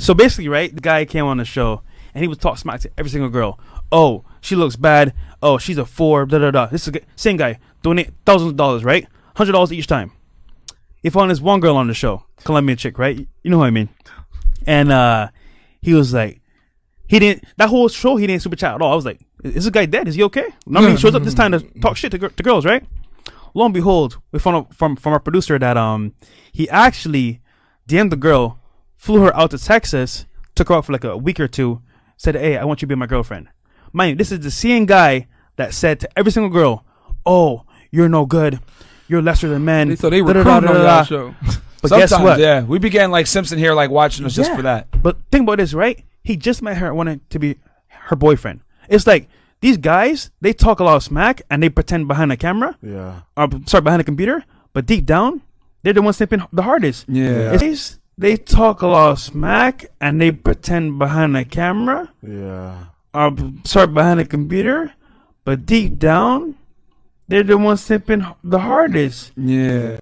So basically, right, the guy came on the show and he would talk smack to every single girl. Oh, she looks bad. Oh, she's a 4. Da da da. This is same guy. Donate thousands of dollars, right? $100 each time. He found this one girl on the show, Colombian chick, right? You know who I mean. And he was like, he didn't. That whole show, he didn't super chat at all. I was like, is this guy dead? Is he okay? I mean, he shows up this time to talk shit to girls, right? Lo and behold, we found out from our producer that he actually DM'd the girl, flew her out to Texas, took her out for like a week or two, said, hey, I want you to be my girlfriend. Mind you, this is the same guy that said to every single girl, oh, you're no good. You're lesser than men. So they were recruiting on y'all show. But sometimes, guess what? Yeah, we began like Simpson here, like watching us just for that. But think about this, right? He just met her, wanted to be her boyfriend. It's like these guys, they talk a lot of smack and they pretend behind a camera. Yeah. Behind a computer. But deep down, they're the ones snipping the hardest. Yeah. They talk a lot of smack and they pretend behind a camera. Yeah. Behind a computer. But deep down, they're the ones snipping the hardest. Yeah.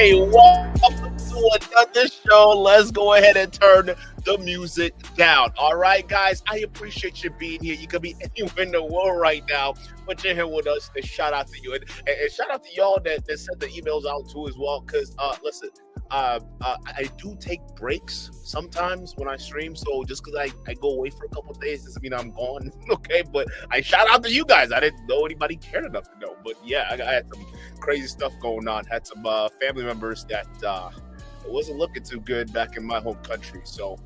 Welcome to another show. Let's go ahead and turn the music down. All right, guys, I appreciate you being here. You could be anywhere in the world right now, but you're here with us. And shout out to you. And shout out to y'all that sent the emails out too as well. Because, listen, I do take breaks sometimes when I stream. So just because I go away for a couple of days doesn't mean I'm gone. Okay, but I shout out to you guys. I didn't know anybody cared enough to know. But yeah, I had some crazy stuff going on. Had some family members that it wasn't looking too good back in my home country. So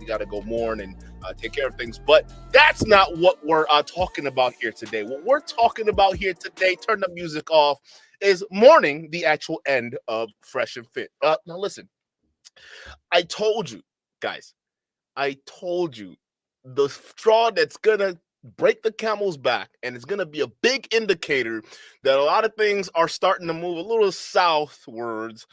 we got to go mourn and take care of things. But that's not what we're talking about here today. What we're talking about here today, turn the music off, is mourning the actual end of Fresh and Fit. Now listen, I told you, guys, the straw that's going to break the camel's back, and it's going to be a big indicator that a lot of things are starting to move a little southwards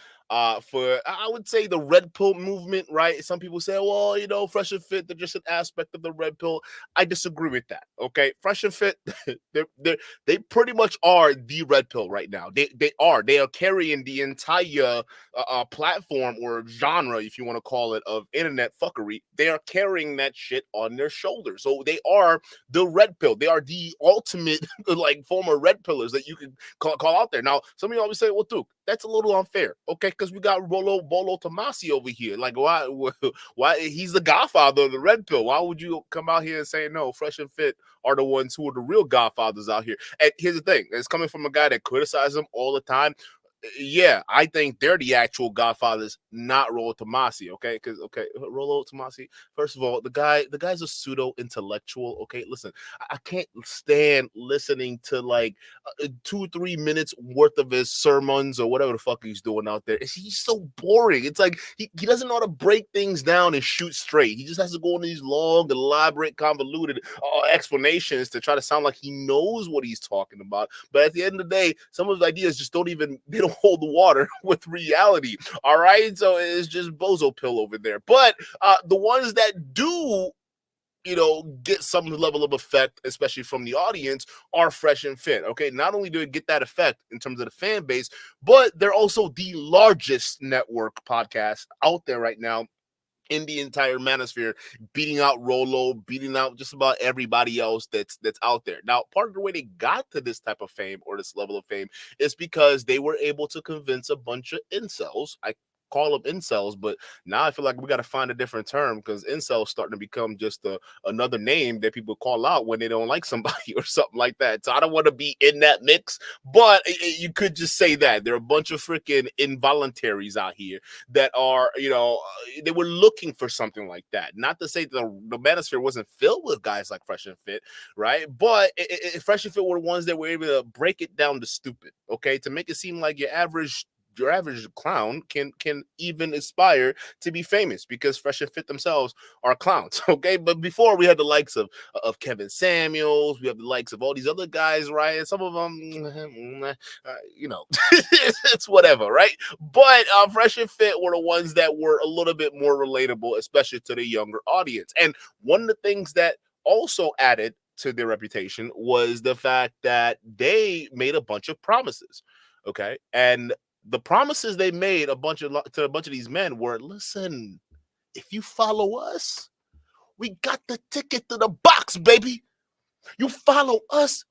for, I would say, the red pill movement, right? Some people say, well, you know, Fresh and Fit, they're just an aspect of the red pill. I disagree with that, okay? Fresh and Fit, they pretty much are the red pill right now. They are carrying the entire platform or genre, if you want to call it, of internet fuckery. They are carrying that shit on their shoulders. So they are the red pill. They are the ultimate like former red pillars that you can call out there. Now, some of you always say, well, Duke, that's a little unfair, okay? Because we got Bolo Tomasi over here. Like, why? He's the godfather of the red pill. Why would you come out here and say, no, Fresh and Fit are the ones who are the real godfathers out here? And here's the thing. It's coming from a guy that criticizes them all the time. Yeah, I think they're the actual godfathers, not Rollo Tomasi. Okay, because Rollo Tomasi. First of all, the guy's a pseudo intellectual. Okay, listen, I can't stand listening to like 2 3 minutes worth of his sermons or whatever the fuck he's doing out there. He's so boring. It's like he doesn't know how to break things down and shoot straight. He just has to go into these long, elaborate, convoluted explanations to try to sound like he knows what he's talking about. But at the end of the day, some of his ideas just they don't hold the water with reality. All right. So it's just bozo pill over there. But the ones that do, get some level of effect, especially from the audience, are Fresh and Fit. Okay. Not only do it get that effect in terms of the fan base, but they're also the largest network podcast out there right now in the entire manosphere, beating out Rolo, beating out just about everybody else that's out there. Now, part of the way they got to this type of fame or this level of fame is because they were able to convince a bunch of incels. I call them incels, but now I feel like we got to find a different term because incels starting to become just another name that people call out when they don't like somebody or something like that. So I don't want to be in that mix, but you could just say that there are a bunch of freaking involuntaries out here that are, they were looking for something like that. Not to say that the manosphere wasn't filled with guys like Fresh and Fit, right? But Fresh and Fit were the ones that were able to break it down to stupid, okay, to make it seem like your average clown can even aspire to be famous because Fresh and Fit themselves are clowns. Okay, but before we had the likes of Kevin Samuels, we have the likes of all these other guys, right? And some of them, it's whatever, right? But Fresh and Fit were the ones that were a little bit more relatable, especially to the younger audience. And one of the things that also added to their reputation was the fact that they made a bunch of promises. Okay, and the promises they made to a bunch of these men were, listen, if you follow us, we got the ticket to the box, baby. You follow us.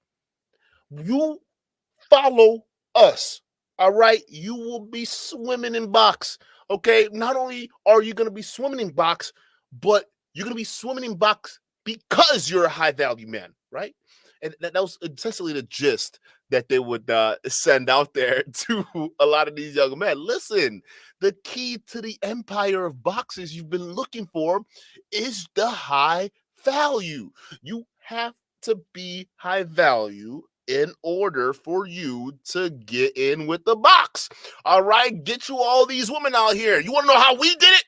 All right. You will be swimming in box. Okay. Not only are you going to be swimming in box, but you're going to be swimming in box because you're a high value man. Right. And that was essentially the gist that they would send out there to a lot of these young men. Listen, the key to the empire of boxes you've been looking for is the high value. You have to be high value in order for you to get in with the box. All right, get you all these women out here. You want to know how we did it?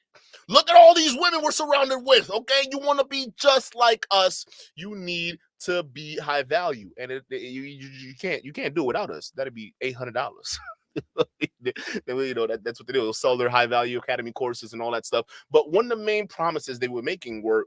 Look at all these women we're surrounded with, okay? You want to be just like us. You need to be high value, and you can't do it without us. That'd be $800. That's what they do. They'll sell their high value academy courses and all that stuff. But one of the main promises they were making were,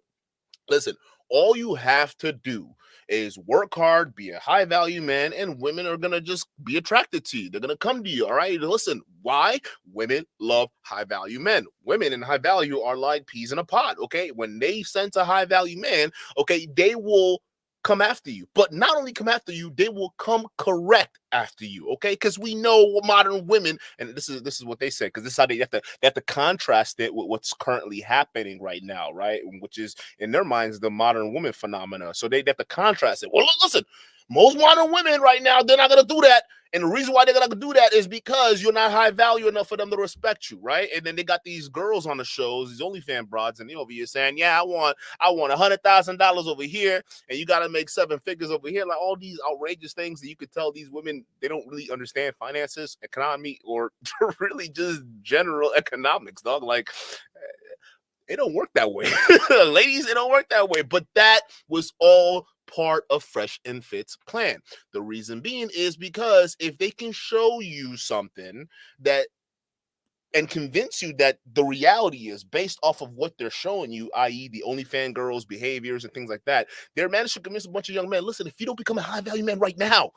listen, all you have to do is work hard, be a high value man, and women are going to just be attracted to you. They're going to come to you. All right. Listen, why? Women love high value men. Women in high value are like peas in a pod. Okay. When they sense a high value man, okay, they will come after you, but not only come after you, they will come correct after you. Okay, because we know modern women, and this is what they say, because this is how they have to contrast it with what's currently happening right now, right? Which is in their minds the modern woman phenomena. So they have to contrast it. Well, listen, most modern women right now, they're not gonna do that. And the reason why they're gonna do that is because you're not high value enough for them to respect you, right? And then they got these girls on the shows, these OnlyFans broads, and they over here saying, "Yeah, I want $100,000 over here, and you got to make 7 figures over here." Like all these outrageous things that you could tell these women they don't really understand finances, economy, or really just general economics, dog. Like it don't work that way, ladies. It don't work that way. But that was all part of Fresh and Fit's plan. The reason being is because if they can show you something that and convince you that the reality is based off of what they're showing you, i.e. the OnlyFans girls' behaviors and things like that, they're managed to convince a bunch of young men, listen, if you don't become a high value man right now,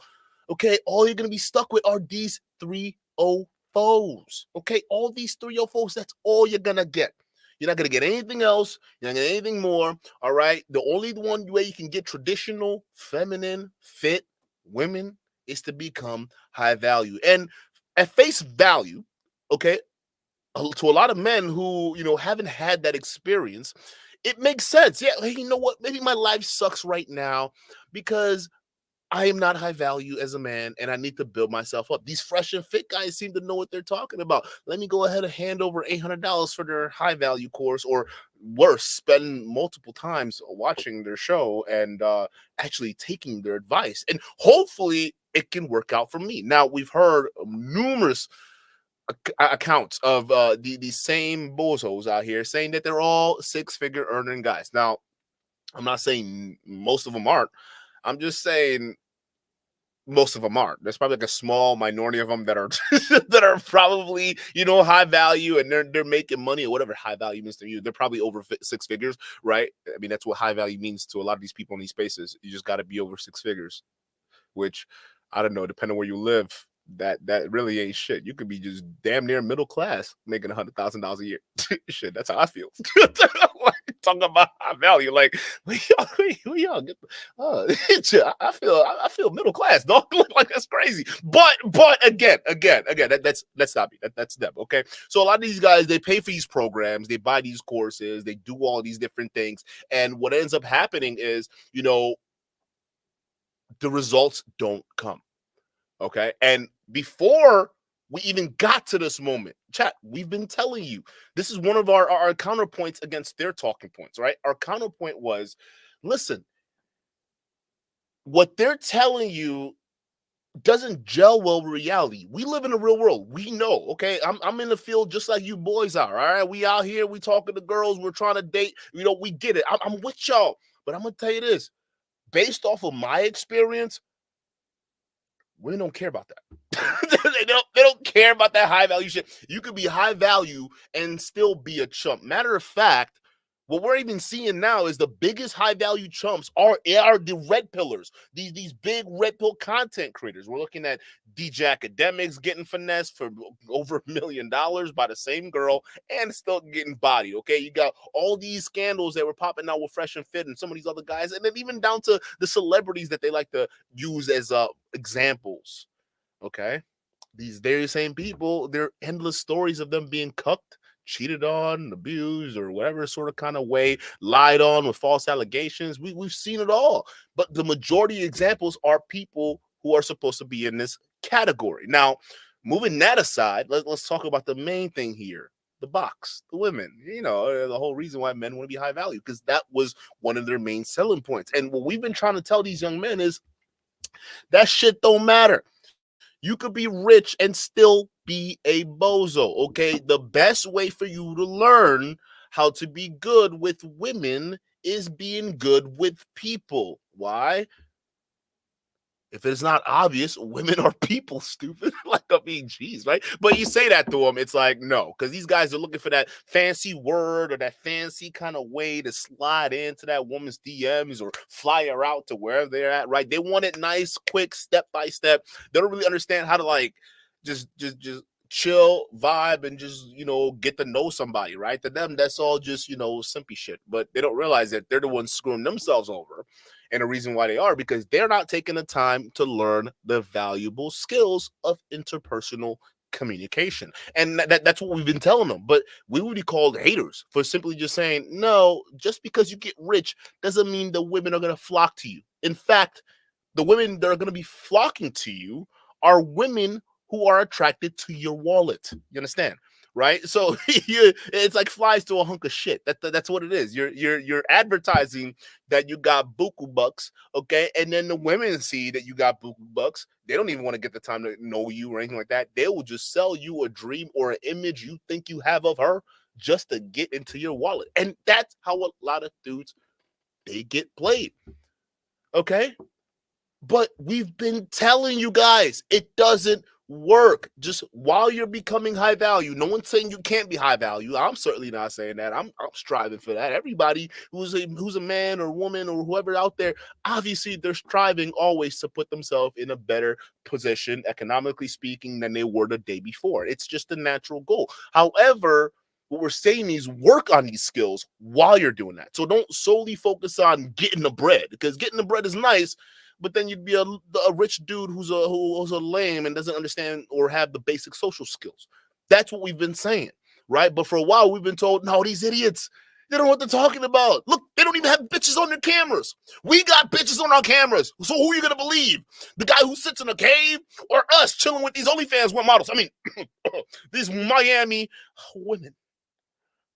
okay, all you're going to be stuck with are these 304s. Okay, all these 304s, that's all you're going to get. You're not going to get anything else. You're not going to get anything more. All right. The only one way you can get traditional, feminine, fit women is to become high value. And at face value, okay, to a lot of men who, haven't had that experience, it makes sense. Yeah. Hey, you know what? Maybe my life sucks right now because I am not high value as a man, and I need to build myself up. These fresh and fit guys seem to know what they're talking about. Let me go ahead and hand over $800 for their high value course, or worse, spend multiple times watching their show and actually taking their advice. And hopefully it can work out for me. Now, we've heard numerous accounts of these same bozos out here saying that they're all six-figure earning guys. Now, I'm not saying most of them aren't. I'm just saying most of them aren't. There's probably like a small minority of them that are that are probably, high value, and they're making money, or whatever high value means to you. They're probably over six figures, right? I mean, that's what high value means to a lot of these people in these spaces. You just got to be over six figures, which I don't know, depending on where you live, that really ain't shit. You could be just damn near middle class making $100,000 a year. Shit, that's how I feel. Talking about high value, like y'all get, I feel middle class, dog. Like, that's crazy. But again, that's not me. That's them. Okay, so a lot of these guys, they pay for these programs, they buy these courses, they do all these different things, and what ends up happening is, the results don't come. Okay. And before we even got to this moment, chat, we've been telling you, this is one of our counterpoints against their talking points, right? Our counterpoint was, listen, what they're telling you doesn't gel well with reality. We live in the real world. We know, okay? I'm in the field just like you boys are, all right? We out here, we talking to girls, we're trying to date, we get it. I'm with y'all. But I'm going to tell you this, based off of my experience, women don't care about that. they don't care about that high value shit. You could be high value and still be a chump. Matter of fact, what we're even seeing now is the biggest high value chumps are the red pillars. These big red pill content creators. We're looking at DJ Academics getting finessed for over $1 million by the same girl and still getting bodied. Okay, you got all these scandals that were popping out with Fresh and Fit and some of these other guys, and then even down to the celebrities that they like to use as examples. Okay, these very same people, there are endless stories of them being cucked, cheated on, abused, or whatever sort of kind of way, lied on with false allegations. We've seen it all. But the majority of examples are people who are supposed to be in this category. Now, moving that aside, let's talk about the main thing here. The box, the women, the whole reason why men want to be high value, because that was one of their main selling points. And what we've been trying to tell these young men is that shit don't matter. You could be rich and still be a bozo, okay? The best way for you to learn how to be good with women is being good with people. Why? If it's not obvious, women are people, stupid. Like, I mean, geez, right? But you say that to them, it's like, no, because these guys are looking for that fancy word or that fancy kind of way to slide into that woman's DMs or fly her out to wherever they're at, right? They want it nice, quick, step by step. They don't really understand how to, like, just chill, vibe, and just, get to know somebody, right? To them, that's all just, simpy shit. But they don't realize that they're the ones screwing themselves over. And the reason why they are, because they're not taking the time to learn the valuable skills of interpersonal communication. And that's what we've been telling them. But we would be called haters for simply just saying, no, just because you get rich doesn't mean the women are going to flock to you. In fact, the women that are going to be flocking to you are women who are attracted to your wallet. You understand? Right? So it's like flies to a hunk of shit. That's what it is. You're advertising that you got buku bucks, okay? And then the women see that you got buku bucks. They don't even want to get the time to know you or anything like that. They will just sell you a dream or an image you think you have of her just to get into your wallet. And that's how a lot of dudes, they get played. Okay? But we've been telling you guys, it doesn't work. Just while you're becoming high value, no one's saying you can't be high value. I'm certainly not saying that. I'm striving for that. Everybody who's a man or woman or whoever out there, obviously they're striving always to put themselves in a better position, economically speaking, than they were the day before. It's just a natural goal. However, what we're saying is work on these skills while you're doing that. So don't solely focus on getting the bread, because getting the bread is nice, but then you'd be a rich dude who's a lame and doesn't understand or have the basic social skills. That's what we've been saying, right? But for a while, we've been told, no, these idiots, They don't know what they're talking about. Look, they don't even have bitches on their cameras. We got bitches on our cameras. So who are you going to believe? The guy who sits in a cave or us chilling with these OnlyFans models? I mean, these Miami women,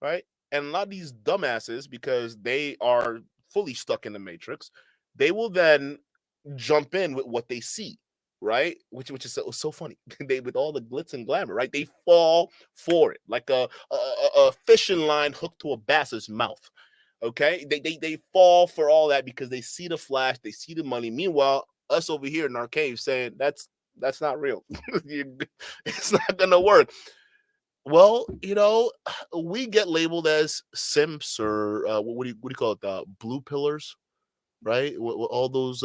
right? And a lot of these dumbasses, because they are fully stuck in the matrix, they will then jump in with what they see, right? Which is so funny. They, with all the glitz and glamour, right? They fall for it like a fishing line hooked to a bass's mouth. Okay, they fall for all that because they see the flash, they see the money. Meanwhile, us over here in our cave saying that's not real. It's not gonna work. Well, we get labeled as simps or what do you call it? Blue pillars, right? All those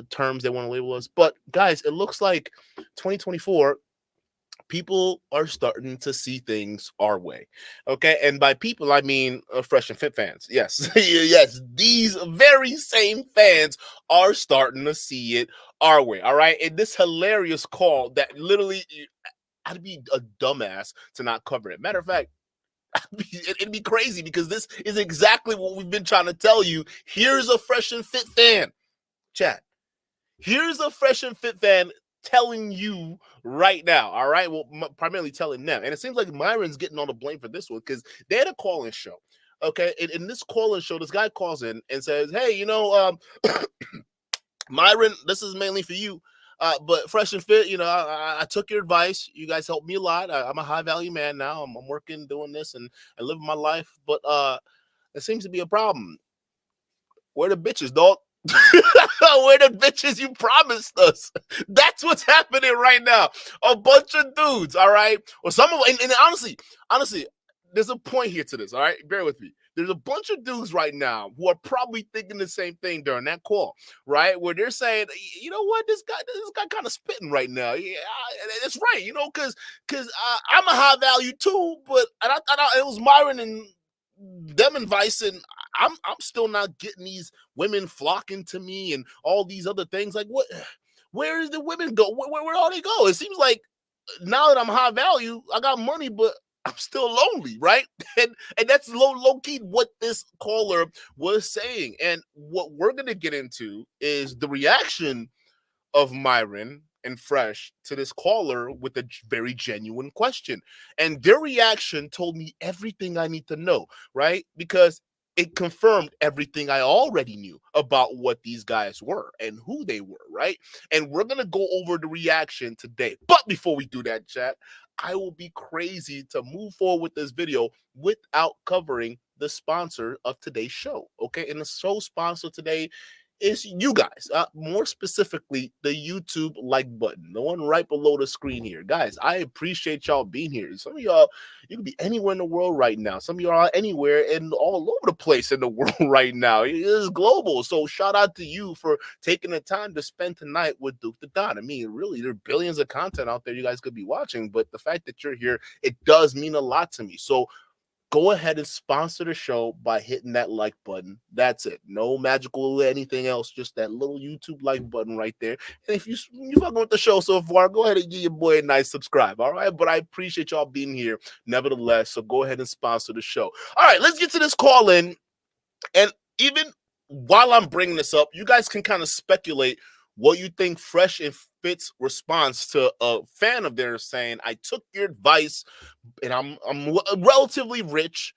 terms they want to label us. But guys, it looks like 2024 people are starting to see things our way. Okay, and by people I mean Fresh and Fit fans. Yes, yes, these very same fans are starting to see it our way. All right, and this hilarious call that literally. I'd be a dumbass to not cover it. Matter of fact, it'd be crazy because this is exactly what we've been trying to tell you. Here's a Fresh and Fit fan, chat. Here's a Fresh and Fit fan telling you right now. All right, well, primarily telling them, and it seems like Myron's getting all the blame for this one because they had a call-in show. Okay, in this call-in show, this guy calls in and says, "Hey, Myron, this is mainly for you." But Fresh and Fit, I took your advice. You guys helped me a lot. I'm a high value man now. I'm working, doing this, and living my life. But there seems to be a problem. Where the bitches, dog? Where the bitches you promised us? That's what's happening right now. A bunch of dudes, all right? Or some of them, and honestly, there's a point here to this, all right? Bear with me. There's a bunch of dudes right now who are probably thinking the same thing during that call, right? Where they're saying, you know what, this guy kind of spitting right now. Yeah, that's right, because I'm a high value too, but it was Myron and them advice, and I'm still not getting these women flocking to me and all these other things. Like, what? Where is the women go? Where all they go? It seems like now that I'm high value, I got money, but I'm still lonely, right? And that's low key what this caller was saying. And what we're gonna get into is the reaction of Myron and Fresh to this caller with a very genuine question. And their reaction told me everything I need to know, right? Because it confirmed everything I already knew about what these guys were and who they were, right? And we're going to go over the reaction today. But before we do that, chat, I will be crazy to move forward with this video without covering the sponsor of today's show, okay? And the show sponsor today is you guys, more specifically the YouTube like button, the one right below the screen here. Guys, I appreciate y'all being here. Some of y'all, you can be anywhere in the world right now. Some of y'all are anywhere and all over the place in the world right now. It is global. So shout out to you for taking the time to spend tonight with Duke the Don. I mean, really, there are billions of content out there you guys could be watching, but the fact that you're here, it does mean a lot to me. So go ahead and sponsor the show by hitting that like button. That's it. No magical anything else. Just that little YouTube like button right there. And if you fucking with the show so far, go ahead and give your boy a nice subscribe. All right. But I appreciate y'all being here nevertheless. So go ahead and sponsor the show. All right. Let's get to this call in. And even while I'm bringing this up, you guys can kind of speculate what you think Fresh and Fit's response to a fan of theirs saying, I took your advice and I'm relatively rich,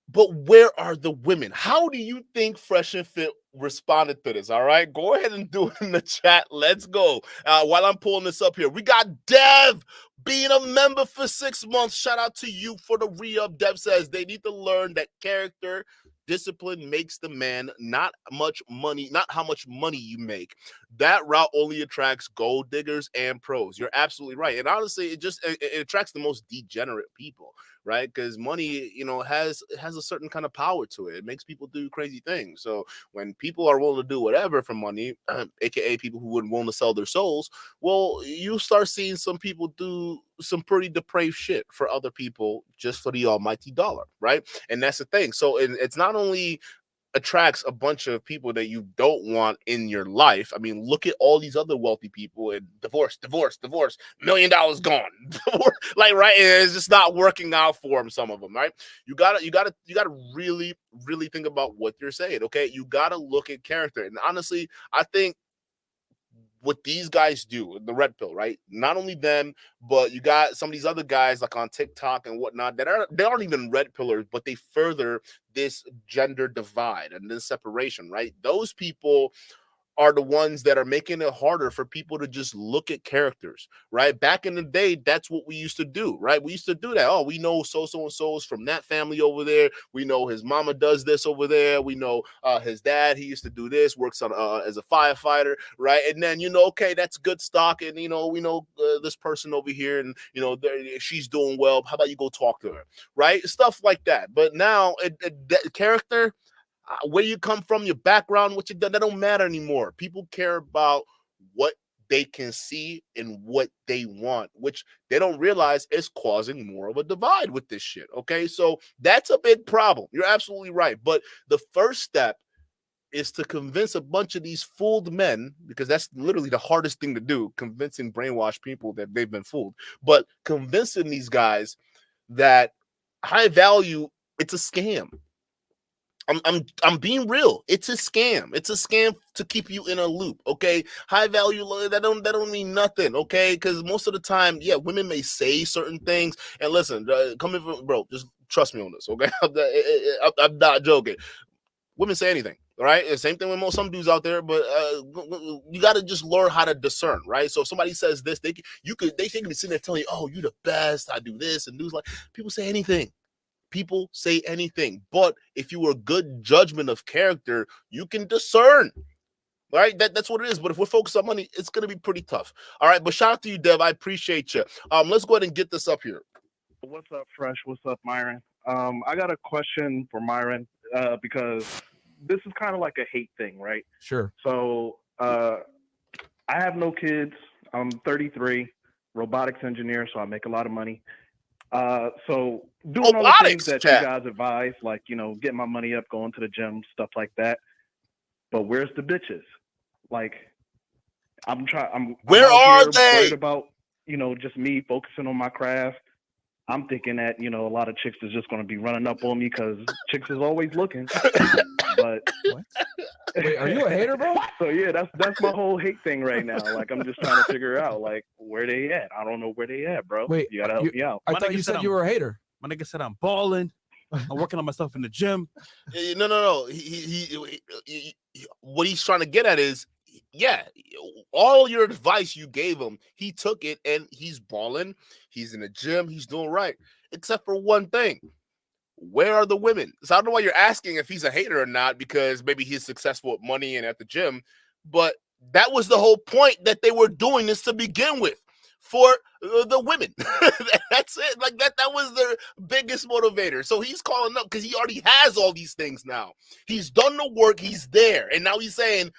but where are the women? How do you think Fresh and Fit responded to this? All right, go ahead and do it in the chat. Let's go. While I'm pulling this up here, we got Dev being a member for 6 months. Shout out to you for the re-up. Dev says they need to learn that character discipline makes the man, not how much money you make. That route only attracts gold diggers and pros. You're absolutely right. And honestly, it attracts the most degenerate people, right? Because money, has a certain kind of power to it. It makes people do crazy things. So when people are willing to do whatever for money, aka people who wouldn't willing to sell their souls, well, you start seeing some people do some pretty depraved shit for other people just for the almighty dollar, right? And that's the thing. So it's not only attracts a bunch of people that you don't want in your life. I mean, look at all these other wealthy people and divorce, $1 million gone. Like, right? And it's just not working out for them, some of them, right? You gotta really, really think about what you're saying. Okay. You gotta look at character. And honestly, I think what these guys do, the red pill, right? Not only them, but you got some of these other guys like on TikTok and whatnot they aren't even red pillars, but they further this gender divide and this separation, right? Those people are the ones that are making it harder for people to just look at characters, right? Back in the day, that's what we used to do, right? We used to do that. Oh, we know so-and-so's from that family over there. We know his mama does this over there. We know his dad, he used to do this, works on as a firefighter, right? And then, okay, that's good stock. And, we know this person over here and, she's doing well. How about you go talk to her, right? Stuff like that. But now, that character, where you come from, your background, what you done, that don't matter anymore. People care about what they can see and what they want, which they don't realize is causing more of a divide with this shit. Okay, so that's a big problem. You're absolutely right. But the first step is to convince a bunch of these fooled men, because that's literally the hardest thing to do, convincing brainwashed people that they've been fooled. But convincing these guys that high value, it's a scam. I'm being real. It's a scam. It's a scam to keep you in a loop. Okay, high value, that don't mean nothing. Okay, because most of the time, yeah, women may say certain things. And listen, coming from bro, just trust me on this. Okay, I'm not joking. Women say anything. All right, the same thing with some dudes out there, but you got to just learn how to discern, right? So if somebody says this, they can be sitting there telling you, oh, you the best. I do this and do like people say anything. People say anything, but if you were good judgment of character, you can discern, right? That's what it is. But if we're focused on money, it's going to be pretty tough. All right, but shout out to you, Dev. I appreciate you. Let's go ahead and get this up here. What's up, Fresh? What's up, Myron? I got a question for Myron because this is kind of like a hate thing, right? Sure. So I have no kids. I'm 33, robotics engineer, so I make a lot of money. So doing all the things that you guys advise, like, getting my money up, going to the gym, stuff like that. But where's the bitches? Like, where are they? Worried about, just me focusing on my craft. I'm thinking that, a lot of chicks is just going to be running up on me because chicks is always looking. But what? Wait, are you a hater, bro? So yeah, that's my whole hate thing right now. Like, I'm just trying to figure out like where they at. I don't know where they at, bro. Wait, you gotta help me out. I thought you said you were a hater. My nigga said I'm balling. I'm working on myself in the gym. No. He what he's trying to get at is, yeah, all your advice you gave him, he took it and he's balling. He's in the gym. He's doing right, except for one thing. Where are the women? So I don't know why you're asking if he's a hater or not, because maybe he's successful at money and at the gym. But that was the whole point, that they were doing this to begin with, for the women. That's it. Like that was their biggest motivator. So he's calling up because he already has all these things now. He's done the work. He's there. And now he's saying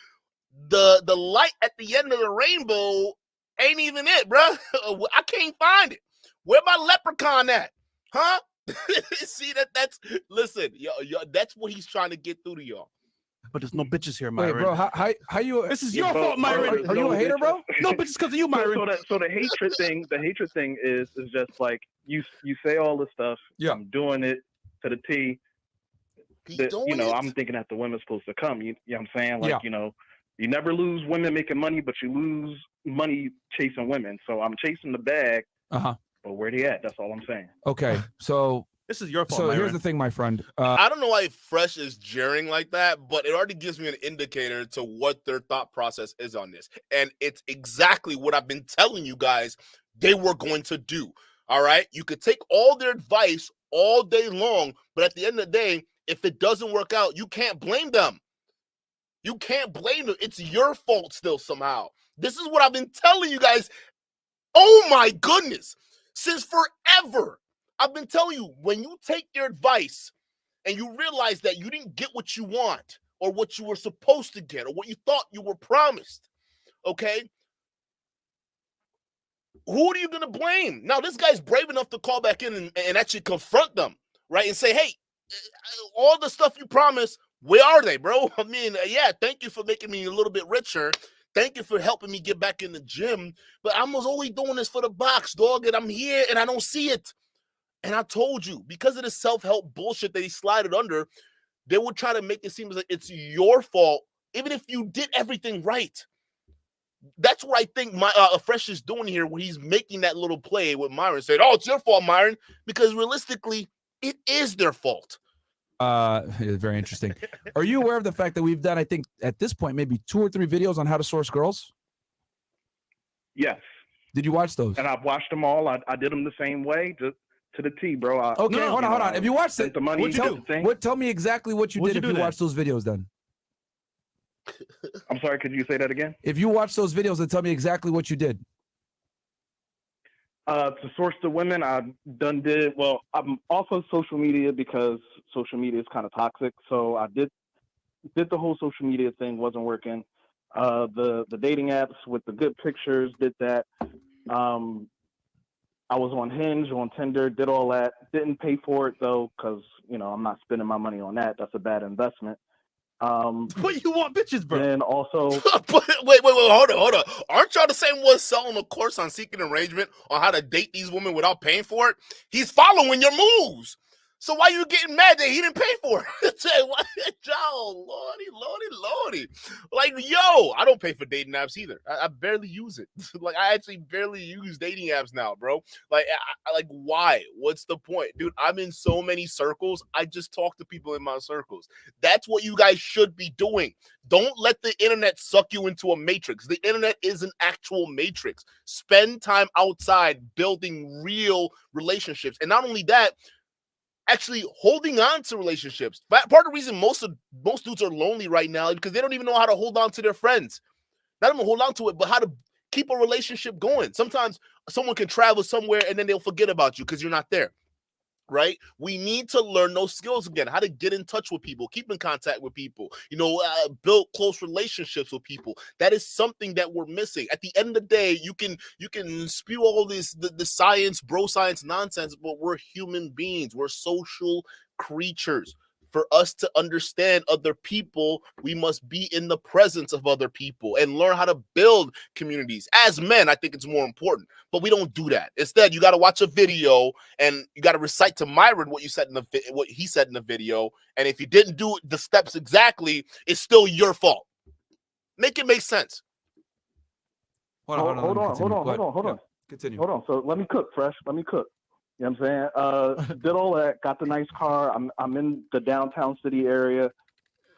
the light at the end of the rainbow ain't even it, bro. I can't find it. Where my leprechaun at? Huh? See, listen, yo, that's what he's trying to get through to y'all. But there's no bitches here, Myron. Wait, bro, how you? This is your fault, Myron. Are you a hater, bro? No bitches because of you, Myron. So the hatred thing is just like you say all this stuff. Yeah, I'm doing it to the T. I'm thinking that the women's supposed to come. You know what I'm saying? Like, yeah. You never lose women making money, but you lose money chasing women. So I'm chasing the bag. But where they at? That's all I'm saying. Okay, so this is your fault. So Myron. here's the thing, my friend. I don't know why Fresh is jeering like that, but it already gives me an indicator to what their thought process is on this. And it's exactly what I've been telling you guys they were going to do. All right? You could take all their advice all day long, but at the end of the day, if it doesn't work out, you can't blame them. You can't blame them. It's your fault still somehow. This is what I've been telling you guys. Oh my goodness. Since forever, I've been telling you, when you take their advice and you realize that you didn't get what you want or what you were supposed to get or what you thought you were promised, okay? Who are you going to blame? Now, this guy's brave enough to call back in and actually confront them, right? And say, hey, all the stuff you promised, Where are they, bro? I mean, yeah, thank you for making me a little bit richer. Thank you for helping me get back in the gym. But I was only doing this for the box, dog, and I'm here and I don't see it. And I told you, because of the self-help bullshit that he slided under, they would try to make it seem like it's your fault, even if you did everything right. That's what I think my Fresh is doing here, when he's making that little play with Myron, saying, "Oh, it's your fault, Myron," because realistically, it is their fault. Very interesting. Are you aware of the fact that we've done, I think, at this point, maybe 2 or 3 videos on how to source girls? Yes. Did you watch those? And I've watched them all. I did them the same way, just to the T, bro. Okay, hold on. If you watched it, the money, tell me exactly what you did if you watched those videos then. I'm sorry, could you say that again? If you watch those videos, then tell me exactly what you did. To source the women, I'm off of social media because social media is kind of toxic. So I did the whole social media thing, wasn't working. The dating apps with the good pictures, did that. I was on Hinge, on Tinder, did all that. Didn't pay for it though, because I'm not spending my money on that. That's a bad investment. But you want bitches, bro. And also, wait, hold on. Aren't y'all the same ones selling a course on seeking arrangement on how to date these women without paying for it? He's following your moves. So why you getting mad that he didn't pay for it? Lordy. Like, yo, I don't pay for dating apps either. I barely use it. Like, I actually barely use dating apps now, bro. Like, like, why? What's the point? Dude, I'm in so many circles. I just talk to people in my circles. That's what you guys should be doing. Don't let the internet suck you into a matrix. The internet is an actual matrix. Spend time outside building real relationships. And not only that, actually holding on to relationships. Part of the reason most dudes are lonely right now is because they don't even know how to hold on to their friends. Not even hold on to it, but how to keep a relationship going. Sometimes someone can travel somewhere and then they'll forget about you because you're not there. Right? We need to learn those skills again, how to get in touch with people, keep in contact with people, build close relationships with people. That is something that we're missing. At the end of the day, you can spew all this, the science, bro science nonsense, but we're human beings. We're social creatures. For us to understand other people, we must be in the presence of other people and learn how to build communities. As men, I think it's more important, but we don't do that. Instead, you got to watch a video and you got to recite to Myron what he said in the video. And if you didn't do the steps exactly, it's still your fault. Make it make sense. Hold on. Continue. Hold on. So let me cook, Fresh. Let me cook. You know what I'm saying? Did all that, got the nice car. I'm in the downtown city area,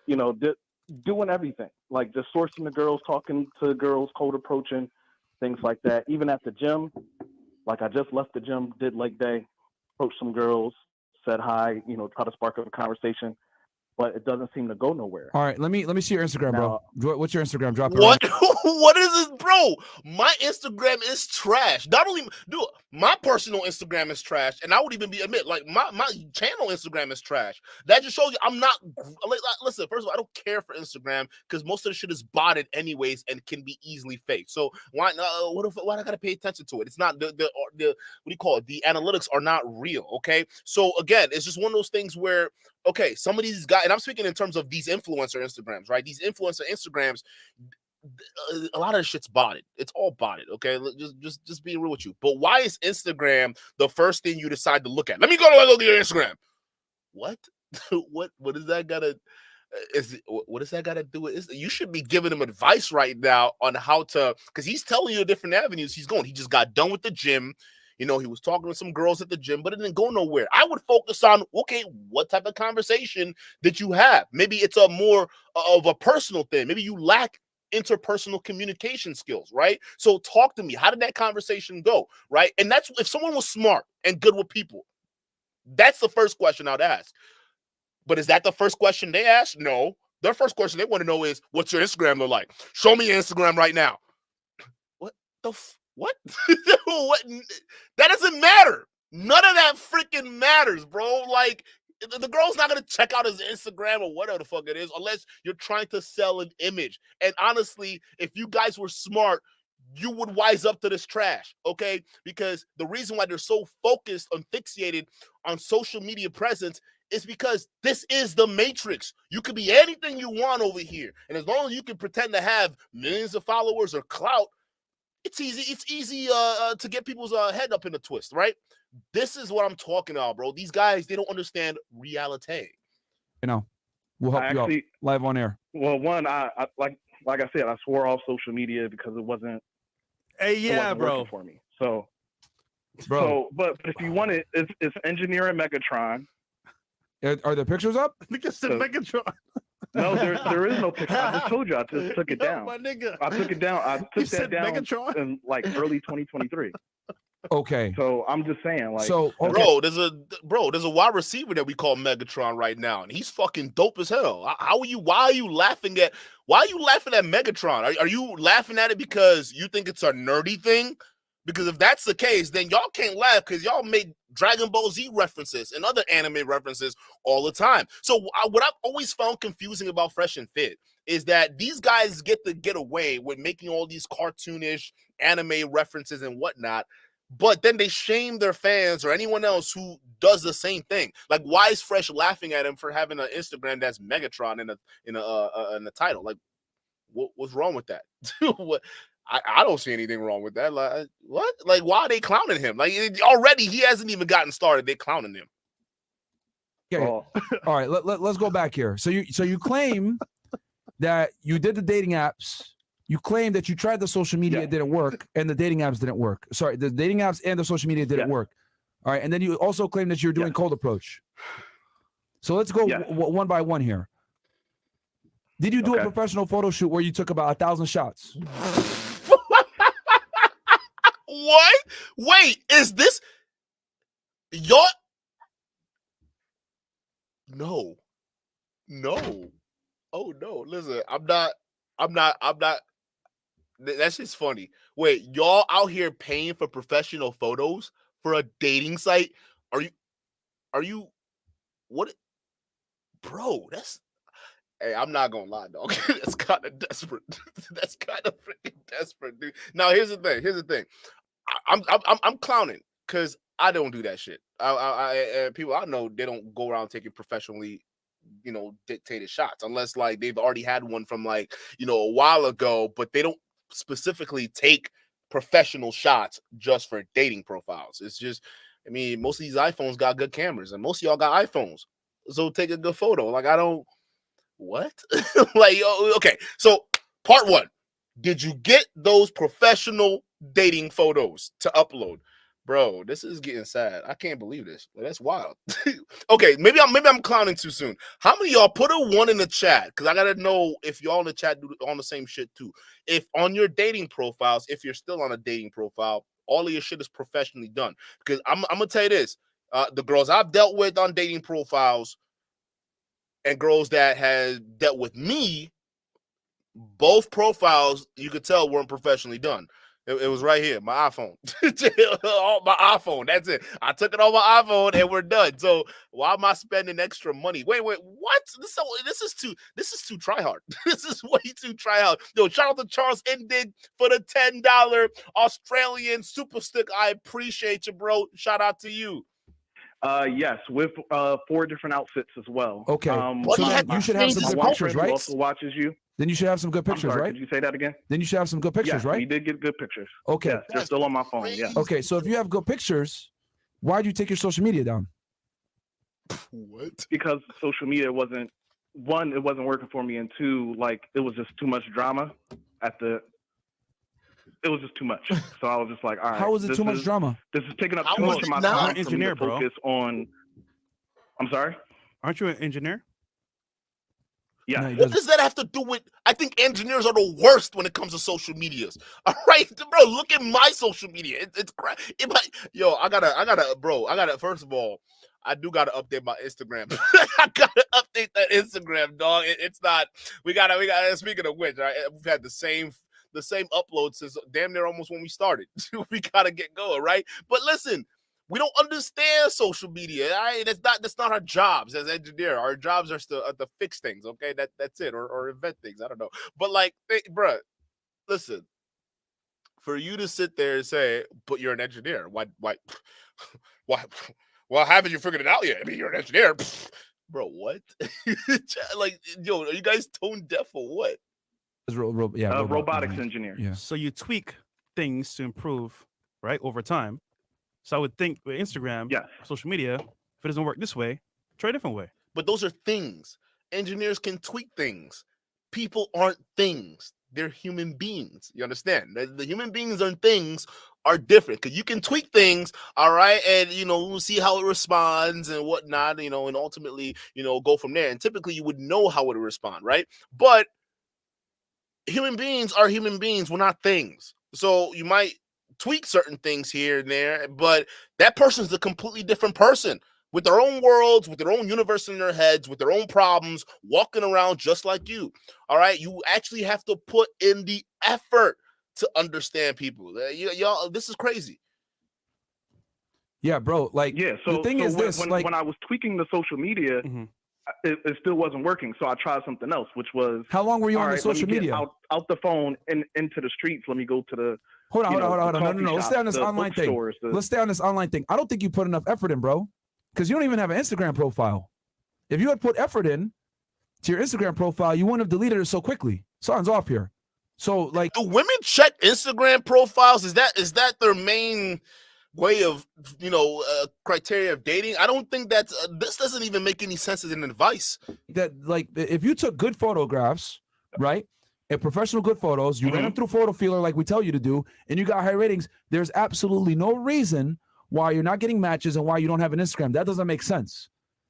doing everything. Like just sourcing the girls, talking to girls, cold approaching, things like that. Even at the gym, like I just left the gym, did leg day, approached some girls, said hi, try to spark up a conversation. But it doesn't seem to go nowhere. All right, let me see your Instagram, now, bro. What's your Instagram? Drop it. What? What is this, bro? My Instagram is trash. Not only, dude, my personal Instagram is trash, and I would even admit, like my channel Instagram is trash. That just shows you I'm not. Listen, first of all, I don't care for Instagram because most of the shit is botted anyways and can be easily faked. So why I gotta pay attention to it? It's not the what do you call it? The analytics are not real. Okay, so again, it's just one of those things where. Okay, some of these guys, and I'm speaking in terms of these influencer Instagrams, right? These influencer Instagrams, a lot of the shit's botted. It's all botted, okay? Just being real with you. But why is Instagram the first thing you decide to look at? Let me go look at your Instagram. What? What does that gotta? What does that got to do with? You should be giving him advice right now on how to, because he's telling you the different avenues he's going. He just got done with the gym. He was talking with some girls at the gym, but it didn't go nowhere. I would focus on, okay, what type of conversation did you have? Maybe it's a more of a personal thing. Maybe you lack interpersonal communication skills, right? So talk to me. How did that conversation go, right? And that's if someone was smart and good with people. That's the first question I'd ask. But is that the first question they ask? No. Their first question they want to know is, what's your Instagram look like? Show me your Instagram right now. What the what? What? That doesn't matter. None of that freaking matters, bro. Like, the girl's not going to check out his Instagram or whatever the fuck it is unless you're trying to sell an image. And honestly, if you guys were smart, you would wise up to this trash, okay? Because the reason why they're so focused and fixated on social media presence It's because this is the Matrix. You could be anything you want over here. And as long as you can pretend to have millions of followers or clout, it's easy to get people's head up in a twist, right? This is what I'm talking about, bro. These guys, they don't understand reality. You know, we'll help you out live on air. Well, one, I like I said, I swore off social media because it wasn't. Hey, it wasn't working for me. So, but if you want it, it's engineering Megatron. Are there pictures up? Nigga said Megatron. No, there is no picture. I just told you. I just took it down. My nigga. I took it down. I took that down Megatron? in like early 2023. Okay. So I'm just saying, like, okay. There's a wide receiver that we call Megatron right now, and he's fucking dope as hell. Why are you laughing at Megatron? Are you laughing at it because you think it's a nerdy thing? Because if that's the case, then y'all can't laugh because y'all make Dragon Ball Z references and other anime references all the time. So what I've always found confusing about Fresh and Fit is that these guys get away with making all these cartoonish anime references and whatnot, but then they shame their fans or anyone else who does the same thing. Like, why is Fresh laughing at him for having an Instagram that's Megatron in the title? Like, what's wrong with that? What? I don't see anything wrong with that. Like, what? Like, why are they clowning him? Like, already he hasn't even gotten started. They're clowning him. Okay. All right. Let's go back here. So you claim that you did the dating apps. You claim that you tried the social media, it didn't work, and the dating apps didn't work. Sorry, the dating apps and the social media didn't work. All right. And then you also claim that you're doing cold approach. So let's go one by one here. Did you do a professional photo shoot where you took about 1,000 shots? What? Wait, is this your? No. Oh no! Listen, I'm not. That's just funny. Wait, y'all out here paying for professional photos for a dating site? Are you? What? Bro, that's. Hey, I'm not gonna lie, dog. That's kind of desperate. That's kind of freaking desperate, dude. Now, here's the thing. I'm clowning because I don't do that shit. People I know, they don't go around taking professionally, dictated shots unless like they've already had one from like a while ago, but they don't specifically take professional shots just for dating profiles. It's just, I mean, most of these iPhones got good cameras, and most of y'all got iPhones, so take a good photo. Like, I don't. What? Like, okay. So, part one, did you get those professional dating photos to upload? Bro, this is getting sad. I can't believe this. That's wild. Okay, maybe I'm clowning too soon. How many of y'all put a 1 in the chat? Because I gotta know if y'all in the chat do on the same shit too. If on your dating profiles, if you're still on a dating profile, all of your shit is professionally done. Because I'm gonna tell you this: the girls I've dealt with on dating profiles and girls that had dealt with me, both profiles, you could tell, weren't professionally done. It was right here, my iPhone. My iPhone, that's it. I took it on my iPhone and we're done. So why am I spending extra money? Wait, what? This is too try hard. This is way too try hard. Yo, shout out to Charles Indig for the $10 Australian super stick. I appreciate you, bro. Shout out to you. Yes, with 4 different outfits as well. Okay. So then you should have some good pictures, right? Also watches you. Then you should have some good pictures, right? Could you say that again? Then you should have some good pictures, right? You did get good pictures. Okay. Yes, they're still on my phone. Yeah. Okay, so if you have good pictures, why do you take your social media down? What? Because social media wasn't, one, it wasn't working for me, and 2, like, it was just too much drama it was just too much. So I was just like, all right. How was it too much drama? This is taking up too much of my time for me to focus on. I'm sorry? Aren't you an engineer? Yeah. No, what does that have to do with? I think engineers are the worst when it comes to social medias. All right, bro. Look at my social media. It's crap. I gotta. First of all, I do gotta update my Instagram. I gotta update that Instagram, dog. It's not. We gotta. Speaking of which, right, we've had the same upload since damn near almost when we started. We gotta get going, right? But listen. We don't understand social media. That's not our jobs as engineer. Our jobs are still to fix things. Okay, that's it, or invent things. I don't know. But like, bruh, listen. For you to sit there and say, "But you're an engineer," why Well, haven't you figured it out yet? I mean, you're an engineer. Pfft. Bro, what? Like, yo, are you guys tone deaf or what? Robotics engineer. Yeah. So you tweak things to improve, right, over time. So I would think with Instagram, social media, if it doesn't work this way, try a different way. But those are things. Engineers can tweak things. People aren't things. They're human beings. You understand? The human beings and things are different because you can tweak things, all right, and we'll see how it responds and whatnot, and ultimately, go from there. And typically, you would know how it would respond, right? But human beings are human beings. We're not things. So you might tweak certain things here and there, but that person's a completely different person with their own worlds, with their own universe in their heads, with their own problems, walking around just like you. All right. You actually have to put in the effort to understand people. Y'all, this is crazy. Yeah, bro. Like, So the thing is this, when I was tweaking the social media, it still wasn't working. So I tried something else, which was, how long were you on the social media? Out the phone and into the streets. Let me go to the hold on. No. Let's stay on this online thing. Let's stay on this online thing. I don't think you put enough effort in, bro. Because you don't even have an Instagram profile. If you had put effort in to your Instagram profile, you wouldn't have deleted it so quickly. Something's off here. So, like, do women check Instagram profiles? Is that their main way of criteria of dating? I don't think that's this doesn't even make any sense as an advice. That, like, if you took good photographs, right, and professional good photos, you ran them through Photo Feeler like we tell you to do, and you got high ratings, there's absolutely no reason why you're not getting matches and why you don't have an Instagram. That doesn't make sense.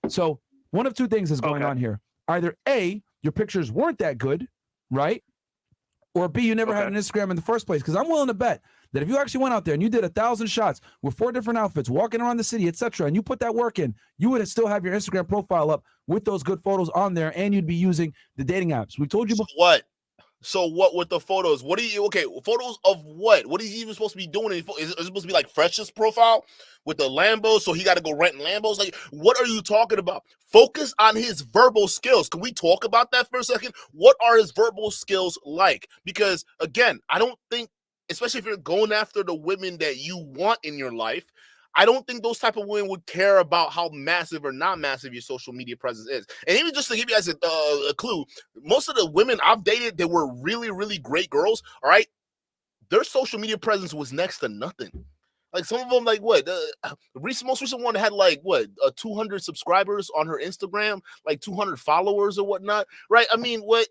So one of two things is going on here. Either A, your pictures weren't that good, right? Or B, you never had an Instagram in the first place. Because I'm willing to bet that if you actually went out there and you did 1,000 shots with 4 different outfits, walking around the city, etc., and you put that work in, you would still have your Instagram profile up with those good photos on there, and you'd be using the dating apps. We told you before. What? So what with the photos? What are you photos of what? What is he even supposed to be doing? Is it supposed to be like Fresh's profile with the Lambos? So he got to go rent Lambos? Like, what are you talking about? Focus on his verbal skills. Can we talk about that for a second? What are his verbal skills like? Because again, I don't think, especially if you're going after the women that you want in your life, I don't think those type of women would care about how massive or not massive your social media presence is. And even just to give you guys a clue, most of the women I've dated that were really, really great girls, all right, their social media presence was next to nothing. Like some of them, like what? Most recent one had like what? 200 subscribers on her Instagram, like 200 followers or whatnot, right? I mean, what?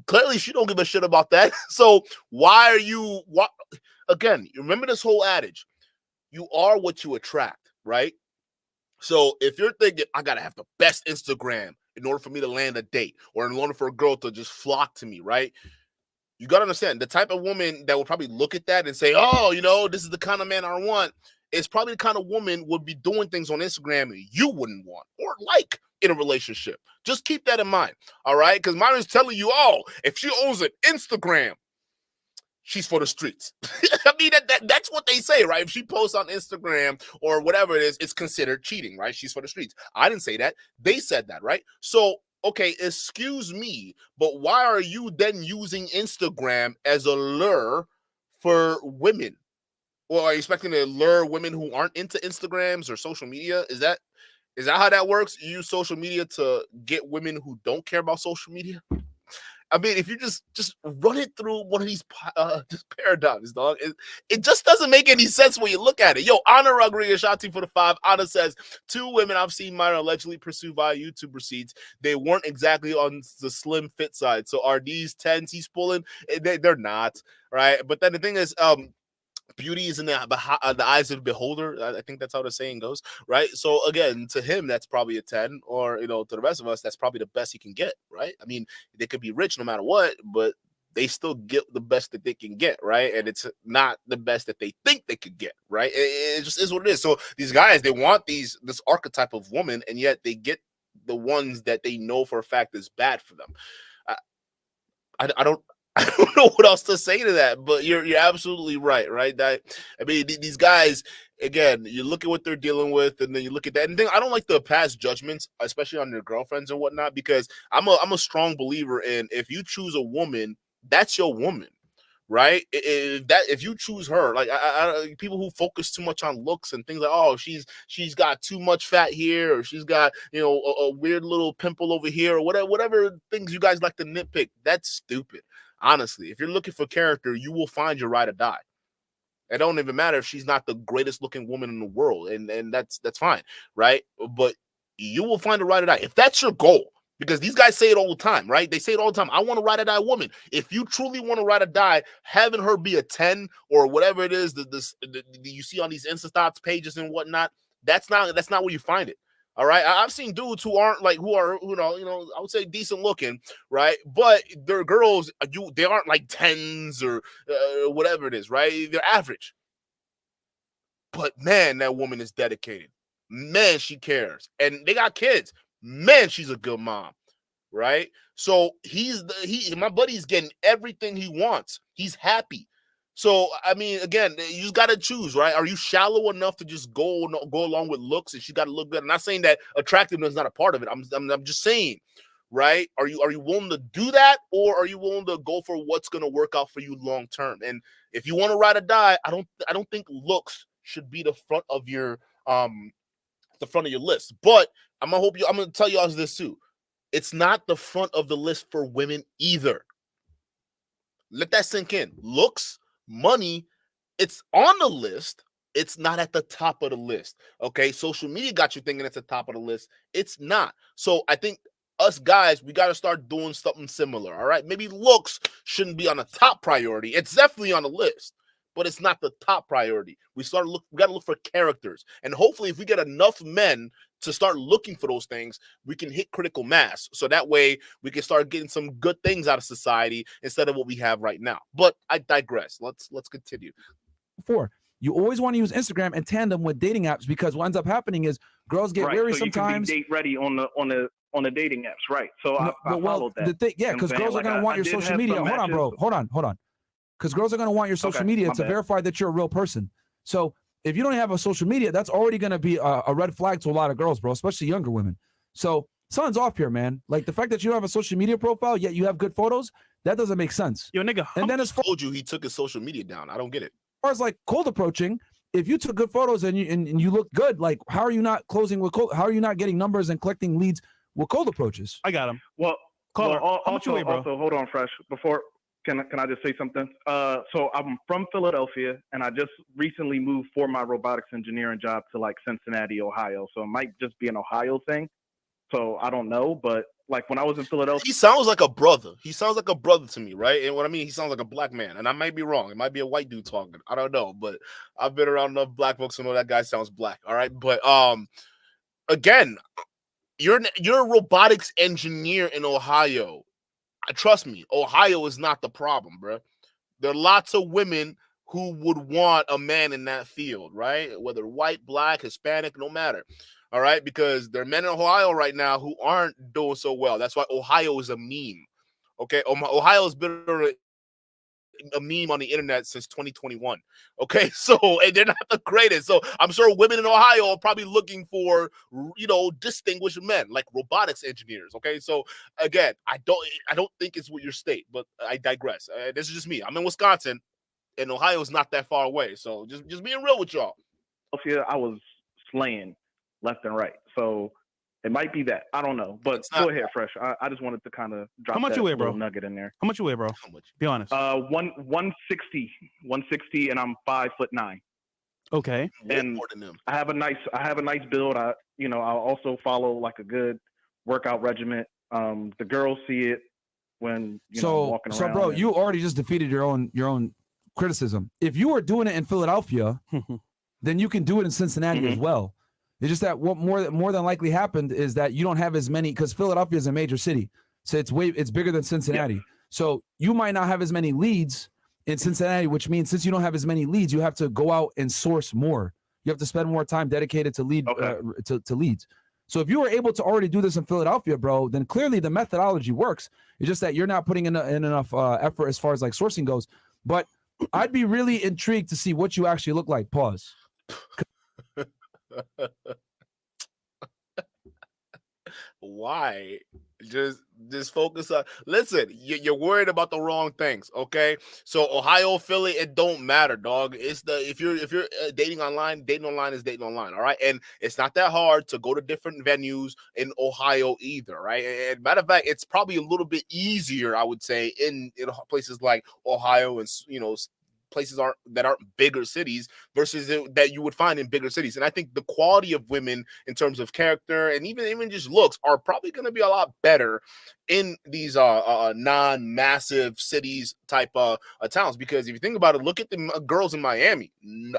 Clearly, she don't give a shit about that. So why are you? Again, remember this whole adage. You are what you attract, right? So if you're thinking, I got to have the best Instagram in order for me to land a date or in order for a girl to just flock to me, right? You got to understand the type of woman that will probably look at that and say, oh, this is the kind of man I want. It's probably the kind of woman would be doing things on Instagram you wouldn't want or like in a relationship. Just keep that in mind, all right? Because Myron's telling you, if she owns an Instagram, she's for the streets. I mean, that's what they say, right? If she posts on Instagram or whatever it is, it's considered cheating, right? She's for the streets. I didn't say that. They said that, right? So, okay, excuse me, but why are you then using Instagram as a lure for women? Well, are you expecting to lure women who aren't into Instagrams or social media? Is that how that works? You use social media to get women who don't care about social media? I mean, if you just run it through one of these just paradigms, dog, it just doesn't make any sense when you look at it. Yo, Anna Rodriguez, shot for the 5. Anna says, 2 women I've seen Myron allegedly pursue via YouTube receipts. They weren't exactly on the slim fit side. So are these 10s he's pulling? They're not, right? But then the thing is, beauty is in the eyes of the beholder. I think that's how the saying goes, right? So again, to him, that's probably a 10, or to the rest of us, that's probably the best he can get, right? I mean, they could be rich no matter what, but they still get the best that they can get, right? And it's not the best that they think they could get, right? It just is what it is. So these guys, they want this archetype of woman, and yet they get the ones that they know for a fact is bad for them. I don't know what else to say to that, but you're absolutely right? I mean, these guys, again, you look at what they're dealing with, and then you look at that. And then I don't like to pass judgments, especially on their girlfriends and whatnot, because I'm a strong believer in if you choose a woman, that's your woman, right? If you choose her, like people who focus too much on looks and things like, oh, she's got too much fat here, or she's got a weird little pimple over here, or whatever things you guys like to nitpick. That's stupid. Honestly, if you're looking for character, you will find your ride or die. It don't even matter if she's not the greatest looking woman in the world, and that's fine, right? But you will find a ride or die if that's your goal. Because these guys say it all the time, right? They say it all the time. I want to ride or die woman. If you truly want to ride or die, having her be a 10 or whatever it is that you see on these Insta thoughts pages and whatnot, that's not where you find it. All right. I've seen dudes who aren't like who are I would say decent looking, right? But they're girls. They aren't like 10s or whatever it is, right? They're average. But man, that woman is dedicated. Man, she cares, and they got kids. Man, she's a good mom, right? So my buddy's getting everything he wants. He's happy. So I mean, again, you just got to choose, right? Are you shallow enough to just go along with looks, and she got to look good? I'm not saying that attractiveness is not a part of it. I'm just saying, right? Are you willing to do that, or are you willing to go for what's going to work out for you long term? And if you want to ride or die, I don't think looks should be the front of your list. But I'm gonna tell you all this too. It's not the front of the list for women either. Let that sink in. Looks, money, it's on the list. It's not at the top of the list. Okay, social media got you thinking it's at the top of the list. It's not. So I think us guys, we got to start doing something similar. All right, maybe looks shouldn't be on the top priority. It's definitely on the list, but it's not the top priority. We got to look for characters. And hopefully if we get enough men to start looking for those things, we can hit critical mass. So that way we can start getting some good things out of society instead of what we have right now. But I digress. Let's continue. You always want to use Instagram in tandem with dating apps, because what ends up happening is girls get weary sometimes. You can be date ready on the dating apps, right? So I followed that. Because girls are going to want your social media. Hold on, bro. Hold on. Because girls are going to want your social media to verify that you're a real person. So if you don't have a social media, that's already going to be a red flag to a lot of girls, bro, especially younger women. So something's off here, man. Like the fact that you don't have a social media profile, yet you have good photos, that doesn't make sense. Yo, nigga. And then told you he took his social media down. I don't get it. As far as like cold approaching, if you took good photos and you look good, like how are you not closing with cold? How are you not getting numbers and collecting leads with cold approaches? I got him. Well, also, hold on, Fresh. Before, can I just say something? So I'm from Philadelphia, and I just recently moved for my robotics engineering job to like Cincinnati, Ohio. So it might just be an Ohio thing. So I don't know, but like when I was in Philadelphia, he sounds like a brother. He sounds like a brother to me, right? And what I mean, he sounds like a black man. And I might be wrong. It might be a white dude talking. I don't know, but I've been around enough black folks to know that guy sounds black. All right, but again, you're a robotics engineer in Ohio. Trust me, Ohio is not the problem, bro. There are lots of women who would want a man in that field, right? Whether white, black, Hispanic, no matter. All right, because there are men in Ohio right now who aren't doing so well. That's why Ohio is a meme. Okay, Ohio has been a meme on the internet since 2021. Okay, so and they're not the greatest. So I'm sure women in Ohio are probably looking for distinguished men like robotics engineers. Okay, so again, I don't think it's with your state, but I digress. This is just me. I'm in Wisconsin, and Ohio is not that far away. So just being real with y'all. I was slaying left and right. So it might be that. I don't know. But go ahead, Fresh. I just wanted to kind of drop How much you weigh, bro? Nugget in there. How much you weigh, bro? How much? Be honest. 160, and I'm 5'9". Okay. And more than them. I have a nice build. I also follow like a good workout regimen. The girls see it when I'm walking around. So bro, you already just defeated your own criticism. If you were doing it in Philadelphia, then you can do it in Cincinnati as well. It's just that what more than likely happened is that you don't have as many, because Philadelphia is a major city, so it's bigger than Cincinnati. Yeah. So you might not have as many leads in Cincinnati, which means since you don't have as many leads, you have to go out and source more. You have to spend more time dedicated to to leads. So if you were able to already do this in Philadelphia, bro, then clearly the methodology works. It's just that you're not putting in enough effort as far as like sourcing goes. But I'd be really intrigued to see what you actually look like. Pause. Why? Just Just focus on. Listen, you're worried about the wrong things. Okay, so Ohio, Philly, it don't matter, dog. It's if you're dating online is dating online. All right, and it's not that hard to go to different venues in Ohio either. Right, and matter of fact, it's probably a little bit easier, I would say, in places like Ohio and places that aren't bigger cities versus that you would find in bigger cities. And I think the quality of women in terms of character and even just looks are probably going to be a lot better in these non-massive cities type towns. Because if you think about it, look at the girls in Miami.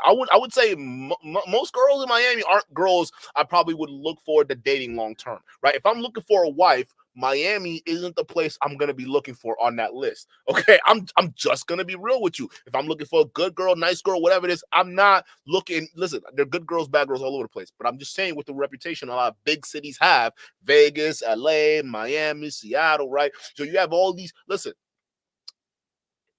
I would say most girls in Miami aren't girls I probably would look forward to dating long term, right? If I'm looking for a wife, Miami isn't the place I'm going to be looking for on that list. Okay, I'm just going to be real with you. If I'm looking for a good girl, nice girl, whatever it is, I'm not looking. Listen, there are good girls, bad girls all over the place. But I'm just saying, with the reputation a lot of big cities have, Vegas, LA, Miami, Seattle, right? So you have all these. Listen,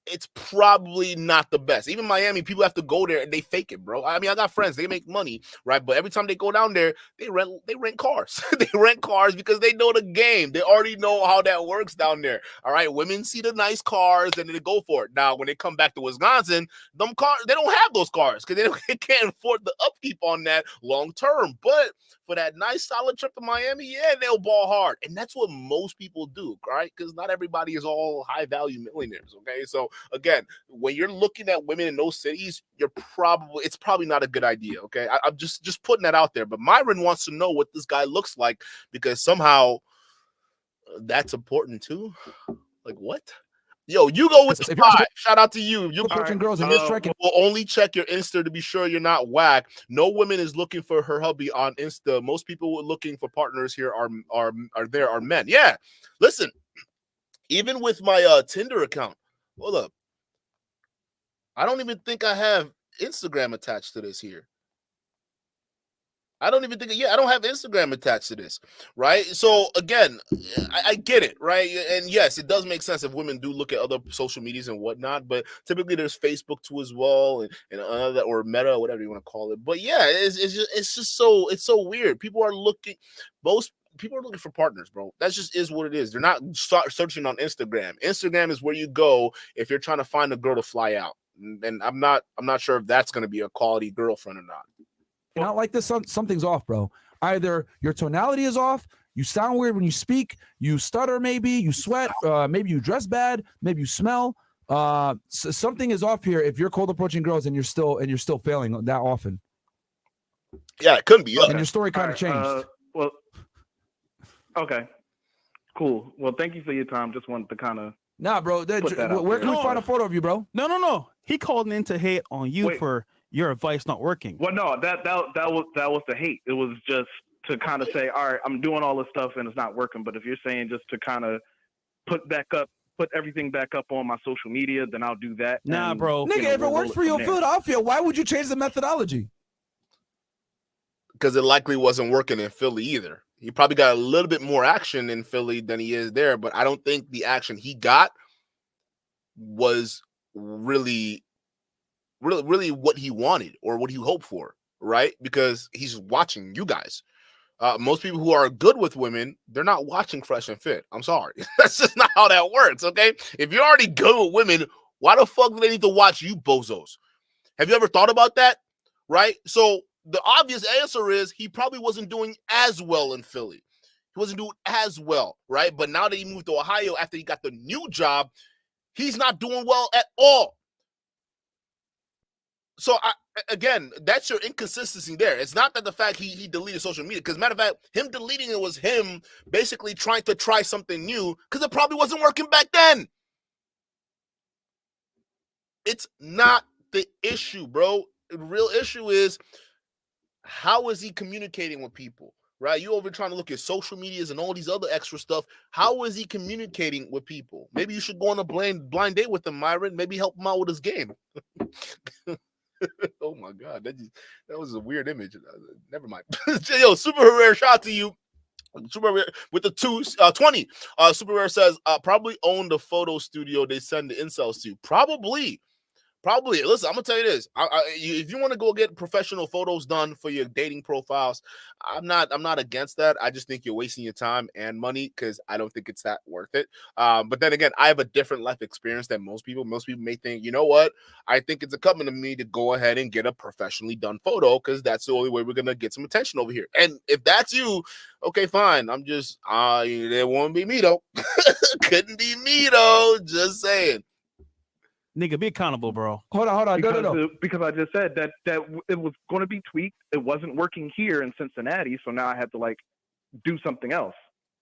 it's probably not the best. Even Miami, people have to go there and they fake it, bro. I mean, I got friends, they make money, right? But every time they go down there, they rent cars. They rent cars because they know the game. They already know how that works down there. All right. Women see the nice cars and they go for it. Now, when they come back to Wisconsin, them cars, they don't have those cars because they can't afford the upkeep on that long term. But for that nice solid trip to Miami, yeah, they'll ball hard. And that's what most people do, right? Because not everybody is all high value millionaires. Okay. So again, when you're looking at women in those cities, it's probably not a good idea. Okay. I'm just putting that out there. But Myron wants to know what this guy looks like because somehow that's important too. Like what? Yo, you go with the five. Shout out to you. You're approaching girls and you're striking. Will only check your Insta to be sure you're not whack. No woman is looking for her hubby on Insta. Most people looking for partners here are men. Yeah. Listen, even with my Tinder account, hold up. I don't even think I have Instagram attached to this here. I don't even think, I don't have Instagram attached to this, right? So again, I get it, right? And yes, it does make sense if women do look at other social medias and whatnot, but typically there's Facebook too as well, and other, or Meta, whatever you want to call it. But yeah, it's so weird. People are looking for partners, bro. That just is what it is. They're not searching on Instagram. Instagram is where you go if you're trying to find a girl to fly out. And I'm not sure if that's going to be a quality girlfriend or not. Not like this. Something's off, bro. Either your tonality is off, you sound weird when you speak, you stutter, maybe you sweat, maybe you dress bad, maybe you smell. Something is off here if you're cold approaching girls and you're still failing that often. Yeah, it couldn't be. And your story kind of changed. Well, okay, cool. Well, thank you for your time. Just wanted to kind of. Nah, bro. Where can we find a photo of you, bro? No. He called in to hate on you for your advice not working. Well, no, that was the hate. It was just to kind of say, all right, I'm doing all this stuff and it's not working. But if you're saying just to kind of put everything back up on my social media, then I'll do that. Nah, bro. Nigga, if it works for you in Philadelphia, why would you change the methodology? Because it likely wasn't working in Philly either. He probably got a little bit more action in Philly than he is there, but I don't think the action he got was really what he wanted or what he hoped for, right? Because he's watching you guys. Most people who are good with women, they're not watching Fresh and Fit. I'm sorry. That's just not how that works, okay? If you're already good with women, why the fuck do they need to watch you bozos? Have you ever thought about that, right? So the obvious answer is he probably wasn't doing as well in Philly. He wasn't doing as well, right? But now that he moved to Ohio after he got the new job, he's not doing well at all. So, again, that's your inconsistency there. It's not that the fact he deleted social media. Because, matter of fact, him deleting it was him basically trying to try something new because it probably wasn't working back then. It's not the issue, bro. The real issue is, how is he communicating with people, right? You over trying to look at social medias and all these other extra stuff. How is he communicating with people? Maybe you should go on a blind date with him, Myron. Maybe help him out with his game. Oh my God, that was a weird image. Never mind. Yo, Super Rare, shout out to you. Super Rare with the 20. Super Rare says probably own the photo studio they send the incels to. Probably, Probably. Listen, I'm gonna tell you this. If you want to go get professional photos done for your dating profiles, I'm not against that. I just think you're wasting your time and money because I don't think it's that worth it. But then again, I have a different life experience than most people. Most people may think, you know what? I think it's incumbent on me to go ahead and get a professionally done photo because that's the only way we're gonna get some attention over here. And if that's you, okay, fine. I'm just it won't be me though. Couldn't be me though. Just saying. Nigga, be accountable, bro. Hold on. Because I just said that it was going to be tweaked. It wasn't working here in Cincinnati, so now I had to like do something else.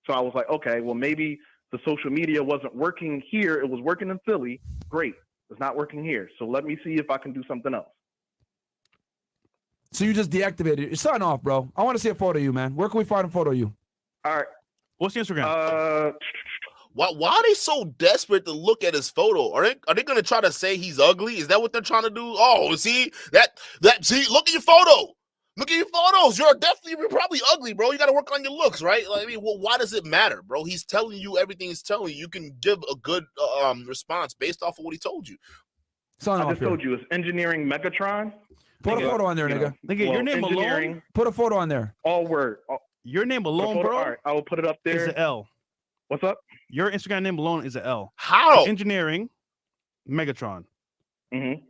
So I was like, okay, well maybe the social media wasn't working here. It was working in Philly. Great. It's not working here. So let me see if I can do something else. So you just deactivated it. Sign off, bro. I want to see a photo of you, man. Where can we find a photo of you? All right. What's your Instagram? Why are they so desperate to look at his photo? Are they gonna try to say he's ugly? Is that what they're trying to do? Oh, see see, look at your photo. Look at your photos. You're probably ugly, bro. You got to work on your looks, right? Like, I mean, well, why does it matter, bro? He's telling you everything he's telling you. You can give a good response based off of what he told you. I just told you it's engineering Megatron. Put a photo on there, nigga. Nigga, your name alone. Put a photo on there. All word. Your name alone, bro. All right, I will put it up there. Is an L. What's up? Your Instagram name alone is an L. How? Engineering Megatron. Mm-hmm.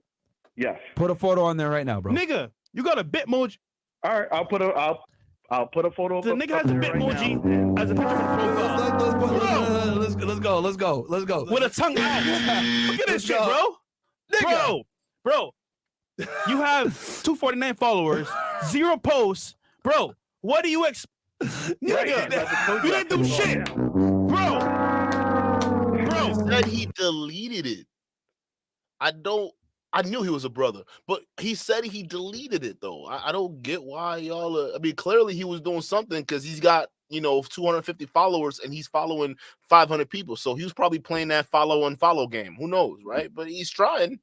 Yes. Put a photo on there right now, bro. Nigga, you got a Bitmoji. All right, I'll put a photo. The nigga has a Bitmoji as a picture of profile. Let's go. With a tongue out. Look at this shit, bro. Nigga. Bro. You have 249 followers, 0 posts. Bro, what do you expect? Nigga, you didn't do shit. Bro. He said he deleted it. I knew he was a brother, but he said he deleted it though. I don't get why y'all I mean, clearly he was doing something because he's got, 250 followers and he's following 500 people. So he was probably playing that follow unfollow game. Who knows, right? But he's trying.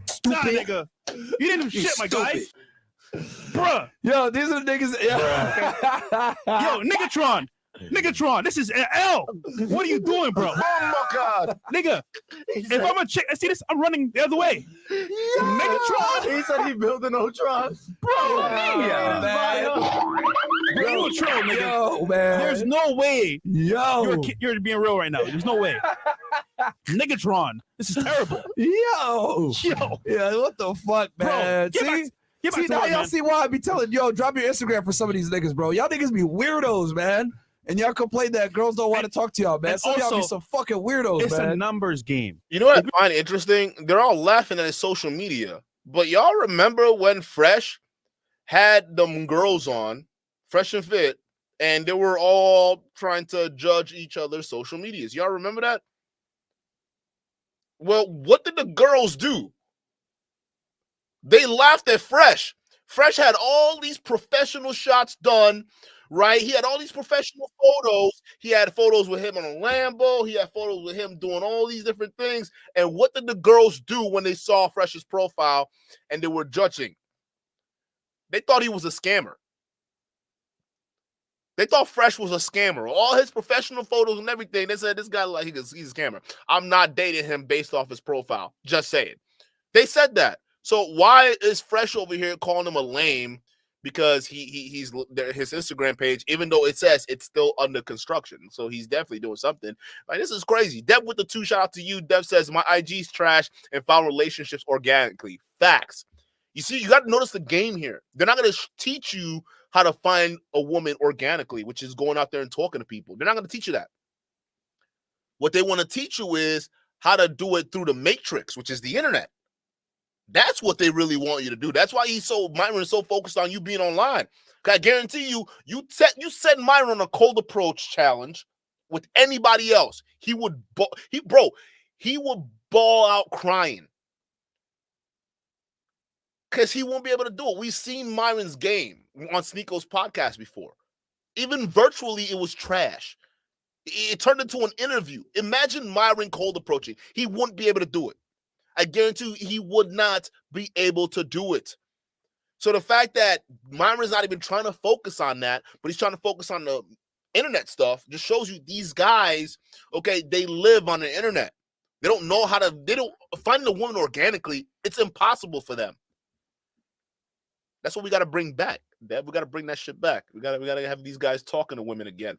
Stupid. Nah, nigga. You didn't do shit, my guy. Bruh. Yo, these are the niggas. Yo, Niggatron, this is an L. What are you doing, bro? Oh my God. Nigga, if I'm a chick, see this, I'm running the other way. Niggatron? He said he built an Ultron. Bro, you a troll, nigga. Yo, man. There's no way. Yo. You're being real right now. There's no way. Niggatron. This is terrible. Yo. Yeah, what the fuck, man? Bro, see, now y'all see why I be telling, yo, drop your Instagram for some of these niggas, bro. Y'all niggas be weirdos, man. And y'all complain that girls don't want to talk to y'all, man. Some of y'all be some fucking weirdos, it's man. It's a numbers game. You know what I find interesting? They're all laughing at his social media. But y'all remember when Fresh had them girls on, Fresh and Fit, and they were all trying to judge each other's social medias. Y'all remember that? Well, what did the girls do? They laughed at Fresh. Fresh had all these professional shots done, right? He had all these professional photos. He had photos with him on a Lambo. He had photos with him doing all these different things. And what did the girls do when they saw Fresh's profile and they were judging? They thought he was a scammer. They thought Fresh was a scammer. All his professional photos and everything, they said this guy he's a scammer. I'm not dating him based off his profile. Just saying. They said that. So why is Fresh over here calling him a lame? Because he's his Instagram page, even though it says it's still under construction. So he's definitely doing something. Like, this is crazy. Dev with the 2, shout out to you. Dev says, my IG's trash and found relationships organically. Facts. You see, you got to notice the game here. They're not going to teach you how to find a woman organically, which is going out there and talking to people. They're not going to teach you that. What they want to teach you is how to do it through the matrix, which is the internet. That's what they really want you to do. That's why Myron is so focused on you being online. I guarantee you, you set Myron on a cold approach challenge with anybody else. He would ball out crying. Because he won't be able to do it. We've seen Myron's game on Sneako's podcast before. Even virtually, it was trash. It turned into an interview. Imagine Myron cold approaching. He wouldn't be able to do it. I guarantee you he would not be able to do it. So the fact that Myron's not even trying to focus on that, but he's trying to focus on the internet stuff, just shows you these guys, okay, they live on the internet. They don't know how to. They don't find the woman organically. It's impossible for them. That's what we got to bring back. We got to bring that shit back. We got to have these guys talking to women again.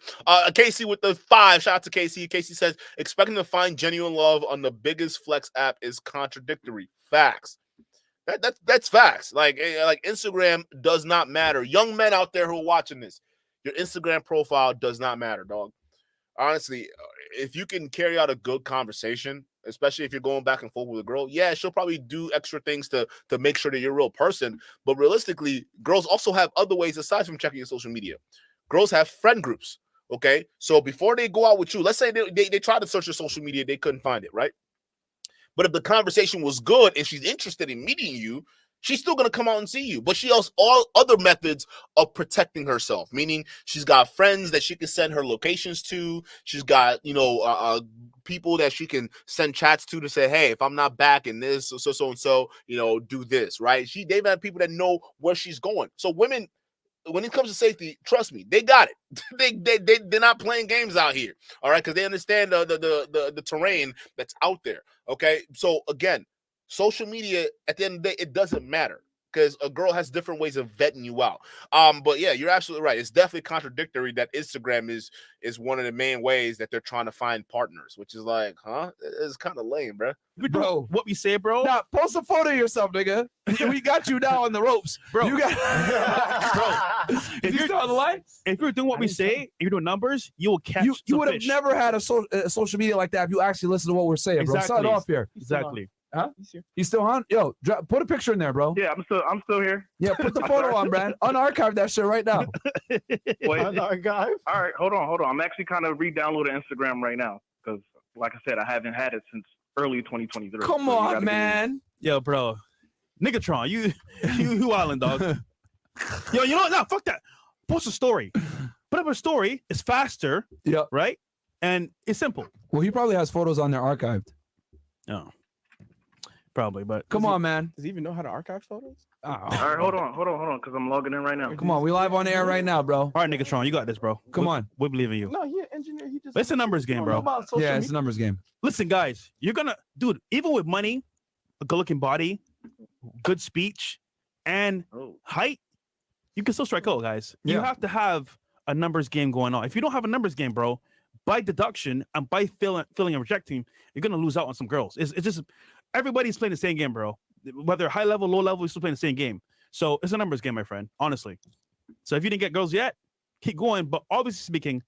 Casey with the 5. Shout out to Casey. Casey says expecting to find genuine love on the biggest flex app is contradictory. Facts. That's facts. Like Instagram does not matter. Young men out there who are watching this, your Instagram profile does not matter, dog. Honestly, if you can carry out a good conversation, especially if you're going back and forth with a girl, yeah, she'll probably do extra things to make sure that you're a real person. But realistically, girls also have other ways aside from checking your social media. Girls have friend groups, okay? So before they go out with you, let's say they try to search your social media, they couldn't find it, right? But if the conversation was good and she's interested in meeting you, she's still going to come out and see you. But she has all other methods of protecting herself, meaning she's got friends that she can send her locations to. She's got, people that she can send chats to say, hey, if I'm not back in this, so, do this, right? They've had people that know where she's going. So women, when it comes to safety, trust me, they got it. They're not playing games out here, all right? Because they understand the terrain that's out there, okay? So again, social media, at the end of the day, it doesn't matter because a girl has different ways of vetting you out. But yeah, you're absolutely right. It's definitely contradictory that Instagram is one of the main ways that they're trying to find partners, which is like, it's kind of lame, bro. Bro, what we say, bro? Now, post a photo of yourself, nigga. We got you now on the ropes, bro. You got, bro. If you're still on the line, if you're doing what we say, if you're doing numbers, you will catch. You would have never had a social media like that if you actually listen to what we're saying, bro. Exactly. Start off here. Exactly. Huh? He's still on? Yo, put a picture in there, bro. Yeah, I'm still here. Yeah, put the photo on, Brad. Unarchive that shit right now. Wait, unarchive? All right, hold on. I'm actually kind of re-downloading Instagram right now because, like I said, I haven't had it since early 2023. Come on, man. Yo, bro. Niggatron, you wildin', dog. Yo, you know what? No, fuck that. Post a story. Put up a story. It's faster. Yeah. Right? And it's simple. Well, he probably has photos on there archived. Oh. Probably, but come on, man. Does he even know how to archive photos? Oh. All right, hold on, because I'm logging in right now. Come on, we live on air right now, bro. All right, Niggatron, you got this, bro. Come on. We believe in you. No, he an engineer. He just. It's a numbers game, bro. Yeah, it's a numbers game. Listen, guys, dude, even with money, a good-looking body, good speech, and height, you can still strike out, guys. Yeah. You have to have a numbers game going on. If you don't have a numbers game, bro, by deduction and by filling and rejecting, you're gonna lose out on some girls. It's just everybody's playing the same game, bro. Whether high level, low level, you're still playing the same game. So it's a numbers game, my friend. Honestly. So if you didn't get girls yet, keep going. But obviously speaking,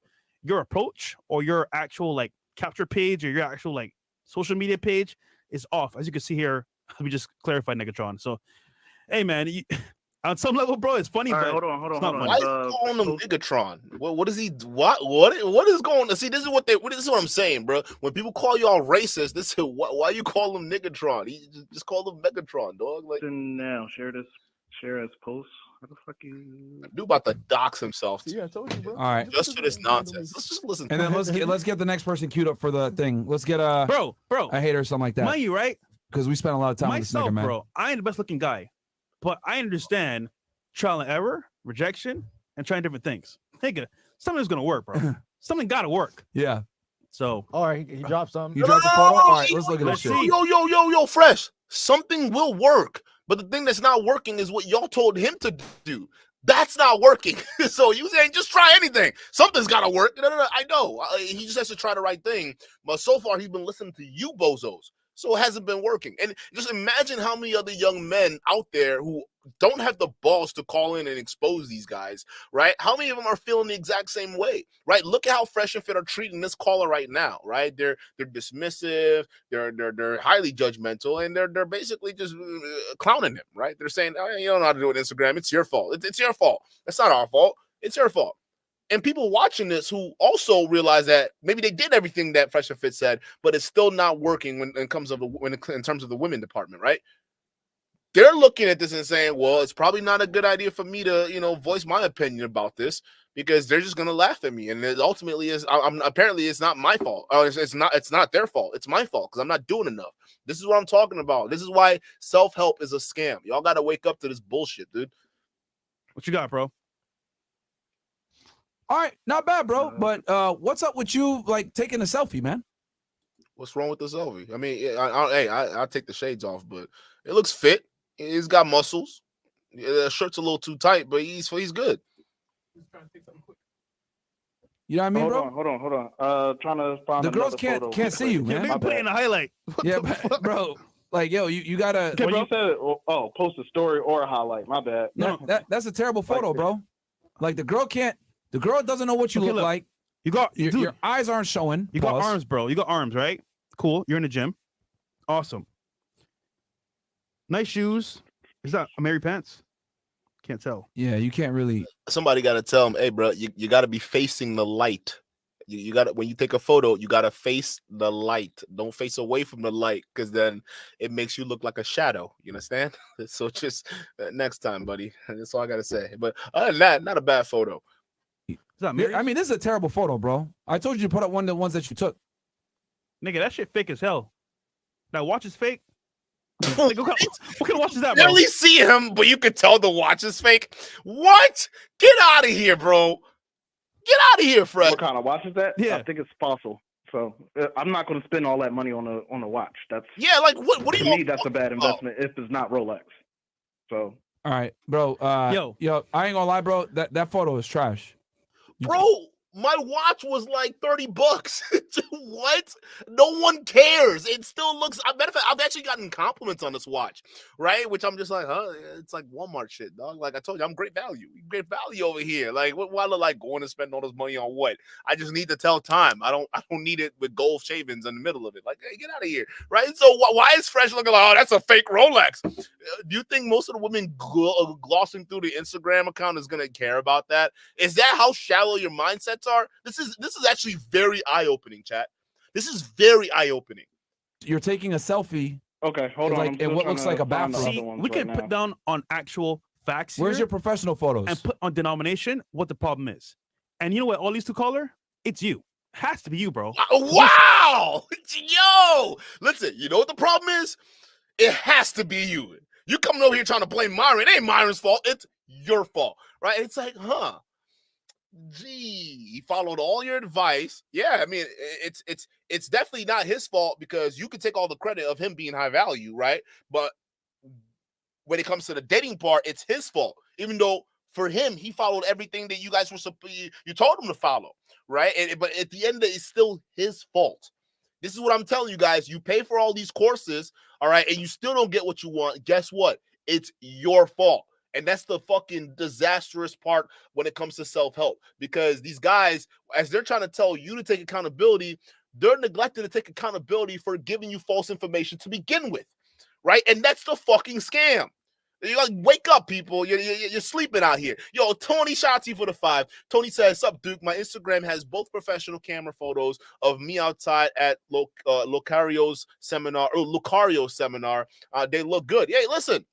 your approach or your actual like capture page or your actual like social media page is off. As you can see here, we just clarified Negatron. So, hey man, on some level, bro, it's funny. All right, but hold on. Why is he calling him Niggatron? What is he? What is going on? See, this is what I'm saying, bro. When people call y'all racist, this is why you call him Niggatron. He just call him Megatron, dog. Like now, share as post. What the fuck you? Dude about to dox himself. Yeah, I told you, bro. All right, just for this nonsense. Let's just listen. And then let's get the next person queued up for the thing. Let's get bro, a hater or something like that. Mind you, right? Because we spent a lot of time myself, with this nigga, man. bro. I ain't the best looking guy, but I understand trial and error, rejection, and trying different things. Nigga, something's gonna work, bro. Something gotta work. Yeah. So, all right, he dropped something. You dropped the photo. All right, let's look at this shit. Yo, Fresh. Something will work, but the thing that's not working is what y'all told him to do. That's not working. So you saying just try anything. Something's got to work. No, I know. He just has to try the right thing. But so far, he's been listening to you bozos. So it hasn't been working. And just imagine how many other young men out there who don't have the balls to call in and expose these guys, right? How many of them are feeling the exact same way, right? Look at how Fresh and Fit are treating this caller right now, right? They're dismissive, they're highly judgmental, and they're basically just clowning him, right? They're saying, oh, you don't know how to do it on Instagram. It's your fault. It's your fault. It's not our fault. It's your fault. And people watching this who also realize that maybe they did everything that Fresh and Fit said, but it's still not working in terms of the women department, right? They're looking at this and saying, well, it's probably not a good idea for me to, voice my opinion about this because they're just going to laugh at me. And it ultimately is, apparently it's not my fault. It's not their fault. It's my fault because I'm not doing enough. This is what I'm talking about. This is why self-help is a scam. Y'all got to wake up to this bullshit, dude. What you got, bro? All right, not bad, bro. But what's up with you, like, taking a selfie, man? What's wrong with the selfie? I mean, I'll take the shades off, but it looks fit. He's got muscles. The shirt's a little too tight, but he's good. You know what I mean, bro? Hold on. Trying to find the girls photo. can't see you, man. Put it in a highlight. Yeah, bro. Like, yo, you gotta. When you said, post a story or a highlight. My bad. No, that's a terrible photo, bro. Like the girl doesn't know what you look like. You got your eyes aren't showing. You got arms, bro. You got arms, right? Cool. You're in the gym. Awesome. Nice shoes. Is that Mary pants? Can't tell. Yeah, you can't really. Somebody got to tell him, hey, bro, you got to be facing the light. You got to, when you take a photo, you got to face the light. Don't face away from the light, because then it makes you look like a shadow. You understand? So just next time, buddy. That's all I got to say. But other than that, not a bad photo. I mean, this is a terrible photo, bro. I told you to put up one of the ones that you took. Nigga, that shit fake as hell. That watch is fake. Like, what kind of watch is that, bro? Barely see him, but you could tell the watch is fake. What? Get out of here, bro. Get out of here, Fred. What kind of watch is that? Yeah. I think it's Fossil. So I'm not going to spend all that money on a watch. That's like what do you mean? That's a bad investment if it's not Rolex. So all right, bro. Yo, I ain't gonna lie, bro. That photo is trash. Bro, my watch was like $30. What? No one cares. It still looks. Matter of fact, I've actually gotten compliments on this watch, right? Which I'm just like, huh? It's like Walmart shit, dog. Like I told you, I'm great value. Great value over here. Like, why look like going to spend all this money on what? I just need to tell time. I don't need it with gold shavings in the middle of it. Like, hey, get out of here, right? So why is Fresh looking like, oh, that's a fake Rolex? Do you think most of the women glossing through the Instagram account is gonna care about that? Is that how shallow your mindsets are? This is actually very eye-opening, chat. This is very eye-opening. You're taking a selfie. Okay, hold on. And what looks like a bathroom. See, we can put down on actual facts. Where's your professional photos? And put on denomination what the problem is. And you know what all these two color? It's you. Has to be you, bro. Wow! Yo! Listen, you know what the problem is? It has to be you. You coming over here trying to blame Myron. It ain't Myron's fault. It's your fault, right? It's like, huh? Gee, he followed all your advice. Yeah, I mean, it's definitely not his fault, because you can take all the credit of him being high value, right? But when it comes to the dating part, it's his fault. Even though for him, he followed everything that you guys were you told him to follow, right? But at the end, it's still his fault. This is what I'm telling you guys. You pay for all these courses, all right, and you still don't get what you want. Guess what? It's your fault. And that's the fucking disastrous part when it comes to self-help, because these guys, as they're trying to tell you to take accountability, they're neglecting to take accountability for giving you false information to begin with, right? And that's the fucking scam. You like, wake up, people. You're sleeping out here. Yo, Tony, shout out to you for the 5. Tony says, "Sup, Duke? My Instagram has both professional camera photos of me outside at Lucario's seminar. They look good. Hey, listen.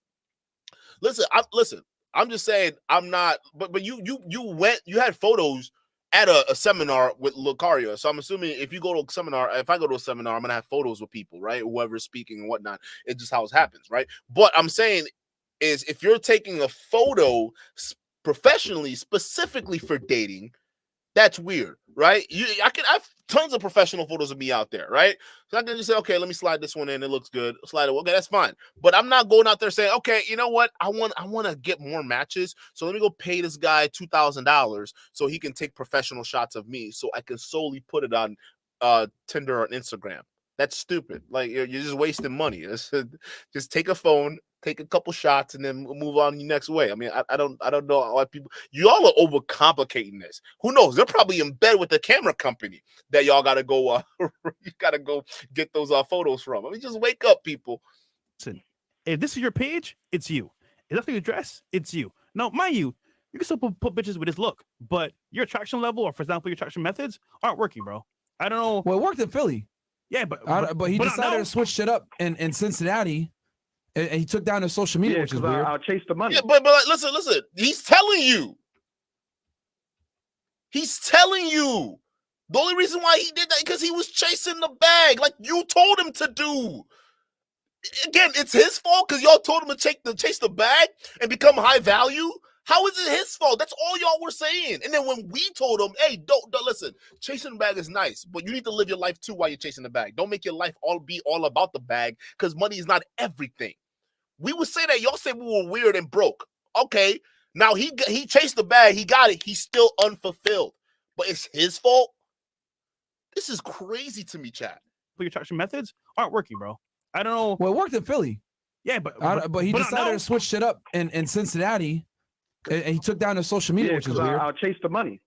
I'm just saying, I'm not. But you had photos at a seminar with Lucario. So I'm assuming if you go to a seminar, if I go to a seminar, I'm gonna have photos with people, right? Whoever's speaking and whatnot. It's just how it happens, right? But I'm saying is, if you're taking a photo professionally, specifically for dating, that's weird, right? I have tons of professional photos of me out there, right? So I can just say, okay, let me slide this one in. It looks good. Slide it. Okay, that's fine. But I'm not going out there saying, okay, you know what? I want to get more matches. So let me go pay this guy $2,000 so he can take professional shots of me, so I can solely put it on Tinder or Instagram. That's stupid. Like, you're just wasting money. Just take a phone, take a couple shots, and then move on the next way. I mean, I don't know why people. Y'all are overcomplicating this. Who knows? They're probably in bed with the camera company that y'all gotta go. You gotta go get those photos from. I mean, just wake up, people. Listen, if this is your page, it's you. If that's your dress, it's you. Now, mind you, you can still put bitches with this look, but your attraction level, or for example, your attraction methods aren't working, bro. I don't know. Well, it worked in Philly. Yeah, but he decided to switch shit up in Cincinnati, and he took down his social media, which is weird. I'll chase the money. Yeah, but listen. He's telling you. The only reason why he did that because he was chasing the bag, like you told him to do. Again, it's his fault because y'all told him to chase the bag and become high value. How is it his fault? That's all y'all were saying. And then when we told him, hey, don't listen, chasing the bag is nice, but you need to live your life too while you're chasing the bag. Don't make your life be all about the bag, because money is not everything. We would say that. Y'all said we were weird and broke. Okay, now he chased the bag. He got it. He's still unfulfilled. But it's his fault? This is crazy to me, chat. But your attraction methods aren't working, bro. I don't know. Well, it worked in Philly. Yeah, but he decided to switch shit up in Cincinnati, and he took down his social media, which is weird. I'll chase the money,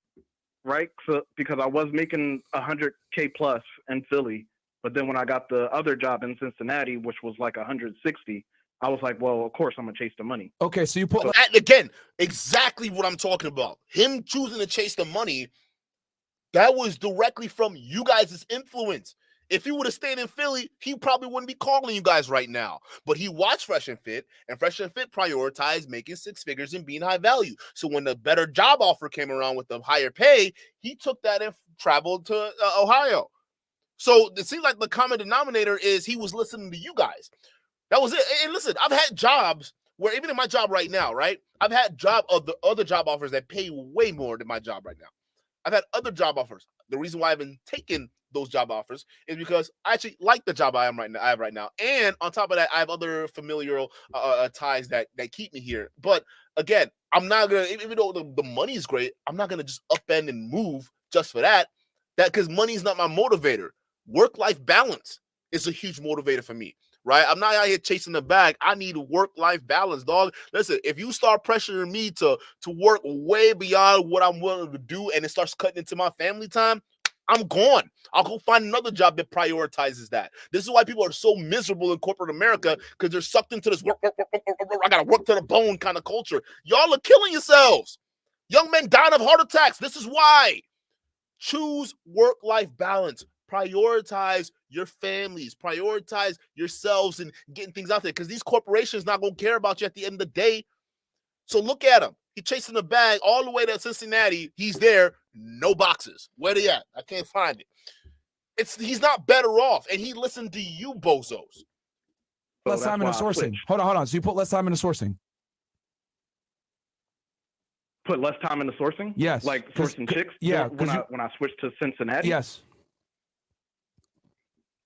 right? So because I was making $100K plus in Philly, but then when I got the other job in Cincinnati, which was like 160, I was like, well, of course I'm gonna chase the money. Okay, so you put again, exactly what I'm talking about. Him choosing to chase the money, that was directly from you guys' influence. If he would have stayed in Philly, he probably wouldn't be calling you guys right now. But he watched Fresh and Fit, and Fresh and Fit prioritized making 6 figures and being high value. So when the better job offer came around with the higher pay, he took that and traveled to Ohio. So it seems like the common denominator is he was listening to you guys. That was it. And listen, I've had jobs where, even in my job right now, right? I've had other job offers that pay way more than my job right now. I've had other job offers. The reason why I've been taking those job offers is because I actually like the job I have right now. And on top of that, I have other familial ties that keep me here. But again, I'm not going to, even though the money is great, I'm not going to just upend and move just for that because money is not my motivator. Work-life balance is a huge motivator for me. Right? I'm not out here chasing the bag. I need work-life balance, dog. Listen, if you start pressuring me to work way beyond what I'm willing to do and it starts cutting into my family time, I'm gone. I'll go find another job that prioritizes that. This is why people are so miserable in corporate America, because they're sucked into this work, I got to work to the bone kind of culture. Y'all are killing yourselves. Young men dying of heart attacks. This is why. Choose work-life balance. Prioritize your families, prioritize yourselves and getting things out there, because these corporations not going to care about you at the end of the day. So look at him. He's chasing the bag all the way to Cincinnati. He's there. No boxes. Where they at? I can't find it. He's not better off. And he listened to you, bozos. Less time in the sourcing. Hold on. So you put less time in the sourcing. Put less time in the sourcing? Yes. Like sourcing chicks? Yeah. When I switched to Cincinnati? Yes.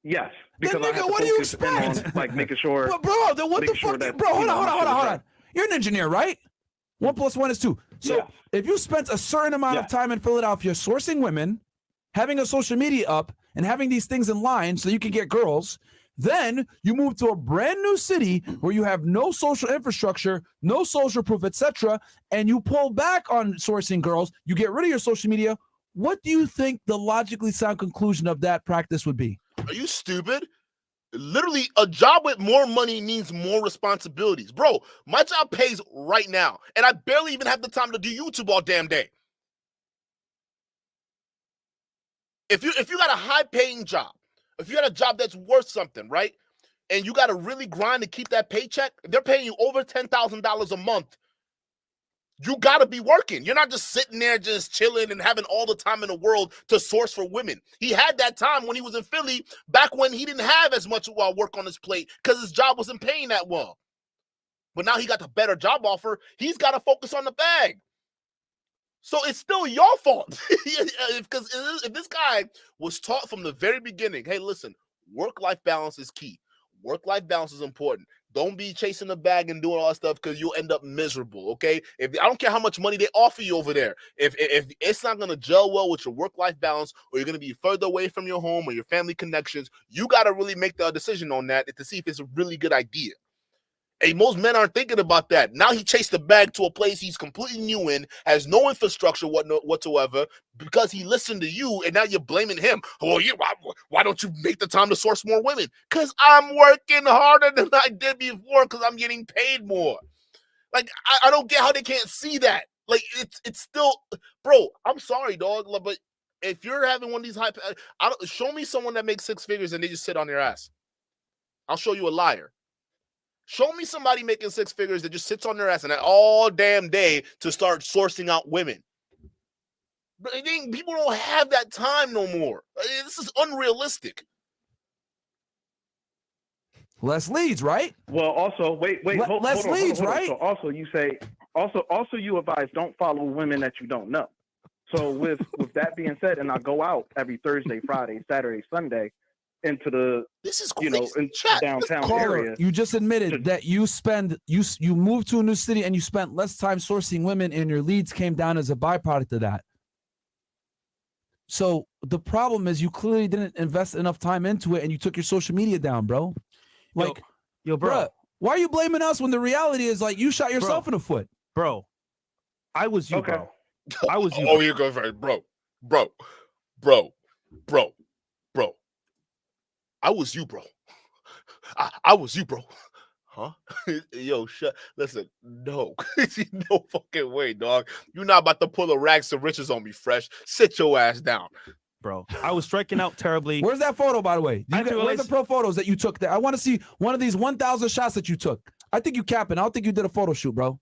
Yes, because then, nigga, what do you expect? On, like making sure. But bro, then what the fuck? Bro, hold on. You're an engineer, right? 1 + 1 is 2. So if you spent a certain amount of time in Philadelphia sourcing women, having a social media up, and having these things in line so you can get girls, then you move to a brand new city where you have no social infrastructure, no social proof, etc., and you pull back on sourcing girls, you get rid of your social media. What do you think the logically sound conclusion of that practice would be? Are you stupid? Literally, a job with more money means more responsibilities. Bro, my job pays right now, and I barely even have the time to do YouTube all damn day. If you got a high-paying job, if you got a job that's worth something, right, and you got to really grind to keep that paycheck, they're paying you over $10,000 a month. You got to be working. You're not just sitting there just chilling and having all the time in the world to source for women. He had that time when he was in Philly, back when he didn't have as much work on his plate because his job wasn't paying that well. But now he got the better job offer. He's got to focus on the bag. So it's still your fault. Because if this guy was taught from the very beginning, hey, listen, work-life balance is key. Work-life balance is important. Don't be chasing the bag and doing all that stuff because you'll end up miserable, okay? I don't care how much money they offer you over there. If it's not going to gel well with your work-life balance, or you're going to be further away from your home or your family connections, you got to really make the decision on that to see if it's a really good idea. And most men aren't thinking about that. Now he chased the bag to a place he's completely new in, has no infrastructure whatsoever, because he listened to you, and now you're blaming him. Oh, why don't you make the time to source more women? Because I'm working harder than I did before because I'm getting paid more. Like, I don't get how they can't see that. Like, it's still, bro, I'm sorry, dog, but if you're having one of these show me someone that makes 6 figures and they just sit on their ass. I'll show you a liar. Show me somebody making 6 figures that just sits on their ass and all damn day to start sourcing out women. But people don't have that time no more. This is unrealistic. Less leads, right? Well, also, wait, hold leads, on. right? So also, you say Also, you advise don't follow women that you don't know. So with that being said, and I go out every Thursday, Friday, Saturday, Sunday into the This is you know in downtown Caller, area. you just admitted that you moved to a new city and you spent less time sourcing women, and your leads came down as a byproduct of that. So the problem is you clearly didn't invest enough time into it, and you took your social media down, bro. Like, yo, bro, bruh, why are you blaming us when the reality is like you shot yourself in the foot, bro? I was you, bro. I was you. Oh, you're going for bro. I was you, bro. I was you, bro. Huh? Yo, listen, no. No fucking way, dog. You're not about to pull the rags to riches on me, Fresh. Sit your ass down. Bro, I was striking out terribly. Where's that photo, by the way? Where's the pro photos that you took there? I want to see one of these 1,000 shots that you took. I think you capping. I don't think you did a photo shoot, bro.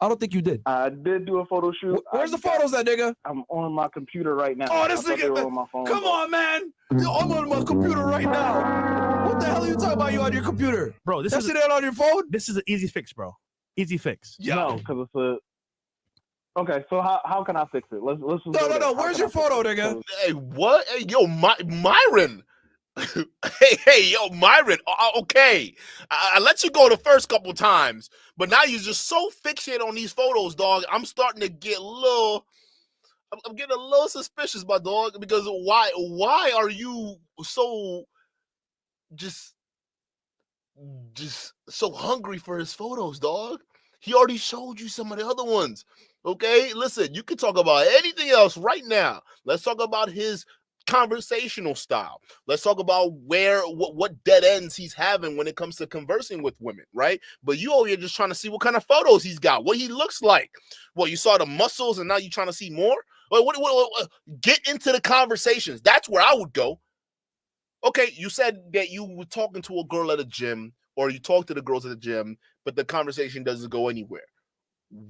I don't think you did. I did do a photo shoot. Where's the photos at, nigga? I'm on my computer right now. Oh, this nigga. On my phone, come on, man. I'm on my computer right now. What the hell are you talking about? You on your computer? Bro, That's it on your phone? This is an easy fix, bro. Easy fix. Yeah. No, because it's a... Okay, so how can I fix it? Let's No. Where's your photo, nigga? Hey, what? Hey, yo, Myron. hey, yo, Myron. Okay, I let you go the first couple times, but now you're just so fixated on these photos, dog. I'm starting to get a little. I'm getting a little suspicious, my dog. Because why are you so just so hungry for his photos, dog? He already showed you some of the other ones. Okay, listen, you can talk about anything else right now. Let's talk about his conversational style. Let's talk about what dead ends he's having when it comes to conversing with women, right? But you over here just trying to see what kind of photos he's got, what he looks like. Well, you saw the muscles and now you're trying to see more? What? Get into the conversations. That's where I would go. Okay, you said that you were talking to a girl at a gym, or you talk to the girls at the gym, but the conversation doesn't go anywhere.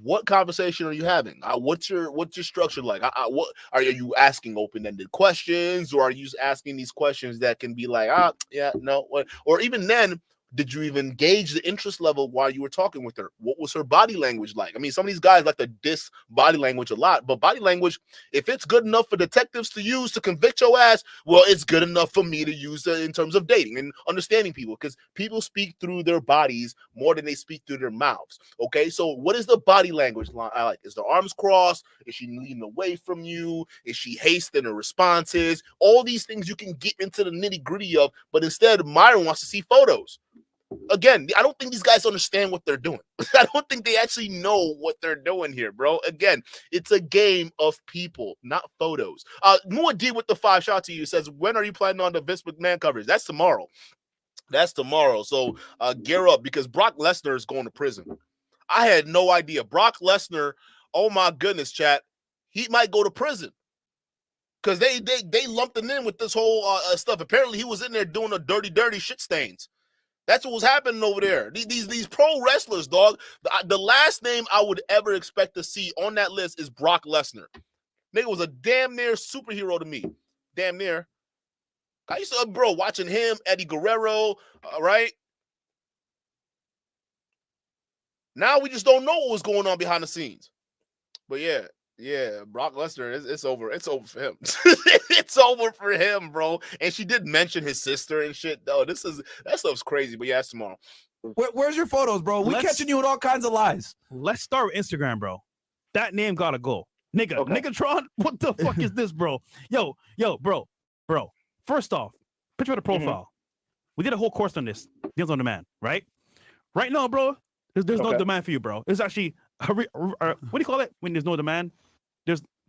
What conversation are you having? What's your structure like? What are you asking open-ended questions, or are you asking these questions that can be like, yeah, no, what? Or even then, did you even gauge the interest level while you were talking with her? What was her body language like? I mean, some of these guys like to diss body language a lot, but body language, if it's good enough for detectives to use to convict your ass, well, it's good enough for me to use in terms of dating and understanding people, because people speak through their bodies more than they speak through their mouths. Okay, so what is the body language like? Is the arms crossed? Is she leaning away from you? Is she hasty in her responses? All these things you can get into the nitty-gritty of, but instead, Myron wants to see photos. Again, I don't think these guys understand what they're doing. I don't think they actually know what they're doing here, bro. Again, it's a game of people, not photos. Mua D with the 5 shots to you says, when are you planning on the Vince McMahon coverage? That's tomorrow. So gear up, because Brock Lesnar is going to prison. I had no idea. Brock Lesnar, oh my goodness, chat, he might go to prison. Because they lumped him in with this whole stuff. Apparently, he was in there doing the dirty shit stains. That's what was happening over there. These pro wrestlers, dog. The last name I would ever expect to see on that list is Brock Lesnar. Nigga was a damn near superhero to me. Damn near. I used to, bro, watching him, Eddie Guerrero, right? Now we just don't know what was going on behind the scenes. But yeah, Brock Lesnar, it's over. It's over for him. It's over for him, bro. And she did mention his sister and shit. Oh, that stuff's crazy. But yeah, it's tomorrow. Where's your photos, bro? We catching you with all kinds of lies. Let's start with Instagram, bro. That name gotta go. Niggatron, what the fuck is this, bro? Yo, bro. First off, picture of the profile. We did a whole course on this. Deals on demand, right? Right now, bro, there's no demand for you, bro. It's actually, what do you call it when there's no demand?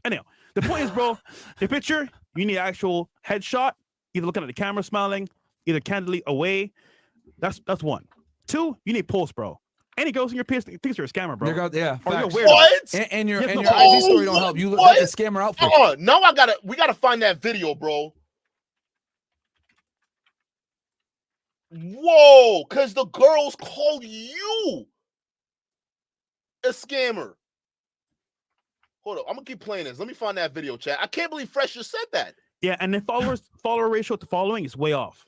Anyhow, the point is, bro, the picture, you need an actual headshot, either looking at the camera smiling, either candidly away. That's one. 2, you need post, bro. Any girls in your page thinks you're a scammer, bro. Yeah, or you're facts. weird. What? And your IG story don't help. You look like a scammer outfit. Now we gotta find that video, bro. Whoa, because the girls call you a scammer. Hold up, I'm gonna keep playing this. Let me find that video, chat. I can't believe Fresh just said that. Yeah, and the follower ratio to following is way off.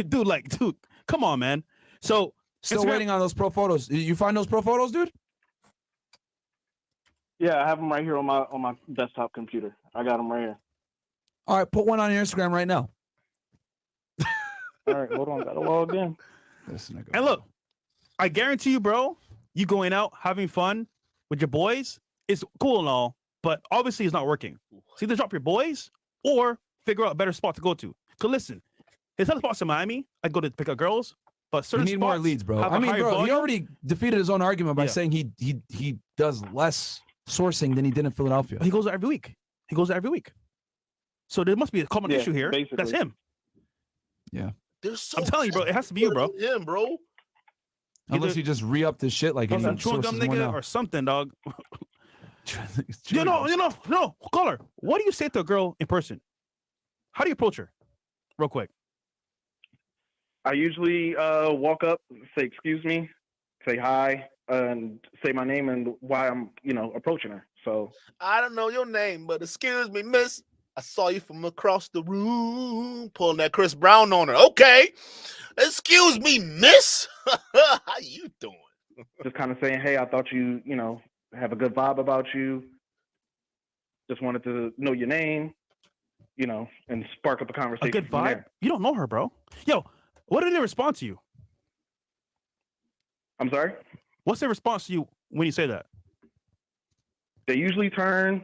Dude, come on, man. So still waiting on those pro photos. You find those pro photos, dude? Yeah, I have them right here on my desktop computer. I got them right here. All right, put one on your Instagram right now. All right, hold on. Gotta log in. And look, I guarantee you, bro, you going out having fun with your boys is cool and all, but obviously it's not working. So either drop your boys or figure out a better spot to go to. Cause listen, there's other spots in Miami I go to pick up girls, but certain You need more spots leads, bro. have I a mean, higher bro, he volume. already defeated his own argument by Yeah. saying he does less sourcing than he did in Philadelphia. He goes there every week. So there must be a common issue here. basically. That's him. Yeah. I'm telling you, bro. It has to be you, bro. Him, bro. Unless you just re-up this shit like Some any chewing gum sources more nigga now. or something, dog. Chewing gum. No. Caller, what do you say to a girl in person? How do you approach her? Real quick. I usually walk up, say excuse me, say hi, and say my name and why I'm, approaching her. So I don't know your name, but excuse me, miss. I saw you from across the room pulling that Chris Brown on her. Okay. Excuse me, miss. How you doing? just kind of saying, hey, I thought you, have a good vibe about you. Just wanted to know your name, and spark up a conversation. A good from vibe? there. You don't know her, bro. Yo, what did they respond to you? I'm sorry? What's their response to you when you say that? They usually turn,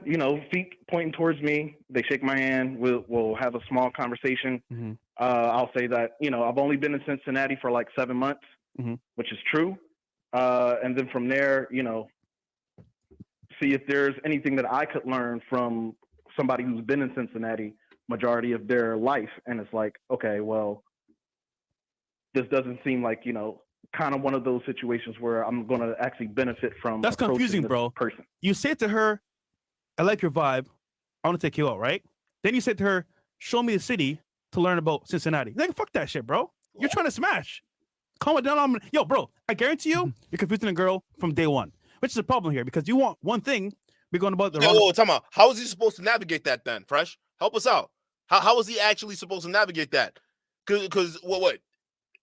feet pointing towards me. They shake my hand. We'll have a small conversation. Mm-hmm. I'll say that, I've only been in Cincinnati for like 7 months, which is true. And then from there, see if there's anything that I could learn from somebody who's been in Cincinnati majority of their life. And it's like, okay, well, this doesn't seem like, kind of one of those situations where I'm going to actually benefit from. That's confusing, this bro. Person. You say to her, I like your vibe. I want to take you out, right? Then you say to her, show me the city to learn about Cincinnati. Like, fuck that shit, bro. You're trying to smash. Calm it down. Yo, bro, I guarantee you, you're confusing a girl from day one, which is a problem here because you want one thing. We're going about the wrong. Whoa, time out. How is he supposed to navigate that then, Fresh? Help us out. How is he actually supposed to navigate that? Because what?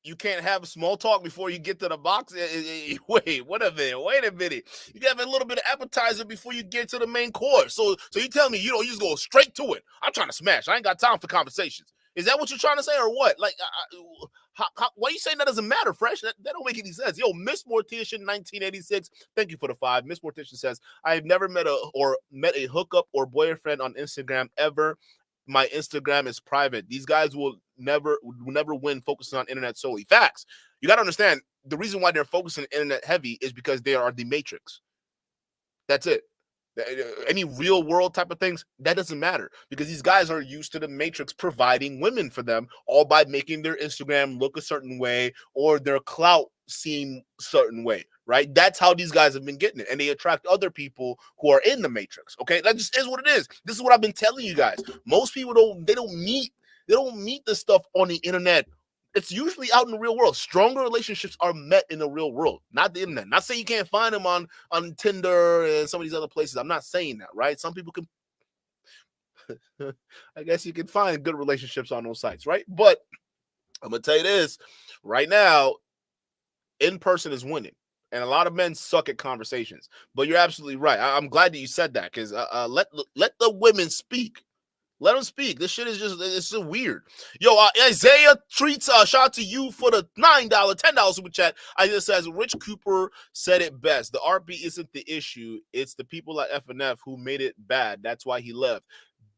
You can't have small talk before you get to the box. Wait a minute. You have a little bit of appetizer before you get to the main course. So you tell me you just go straight to it. I'm trying to smash. I ain't got time for conversations. Is that what you're trying to say or what? Like, why are you saying that doesn't matter, Fresh? That don't make any sense. Yo, Miss Mortician 1986. Thank you for the 5. Miss Mortician says, I have never met a hookup or boyfriend on Instagram ever. My Instagram is private. These guys will never win focusing on internet solely. Facts. You got to understand, the reason why they're focusing internet heavy is because they are the Matrix. That's it. Any real world type of things, that doesn't matter because these guys are used to the Matrix providing women for them, all by making their Instagram look a certain way or their clout seem a certain way, right? That's how these guys have been getting it, and they attract other people who are in the Matrix. Okay, that just is what it is. This is what I've been telling you guys. Most people don't meet this stuff on the internet. It's usually out in the real world. Stronger relationships are met in the real world, not the internet. Not saying you can't find them on Tinder and some of these other places. I'm not saying that, right? Some people can, I guess you can find good relationships on those sites, right? But I'm going to tell you this right now, in person is winning. And a lot of men suck at conversations. But you're absolutely right. I'm glad that you said that because let the women speak. Let them speak. This shit is it's so weird. Yo, Isaiah treats shout out to you for the $9, $10 super chat. Isaiah says Rich Cooper said it best. The RP isn't the issue. It's the people at FNF who made it bad. That's why he left.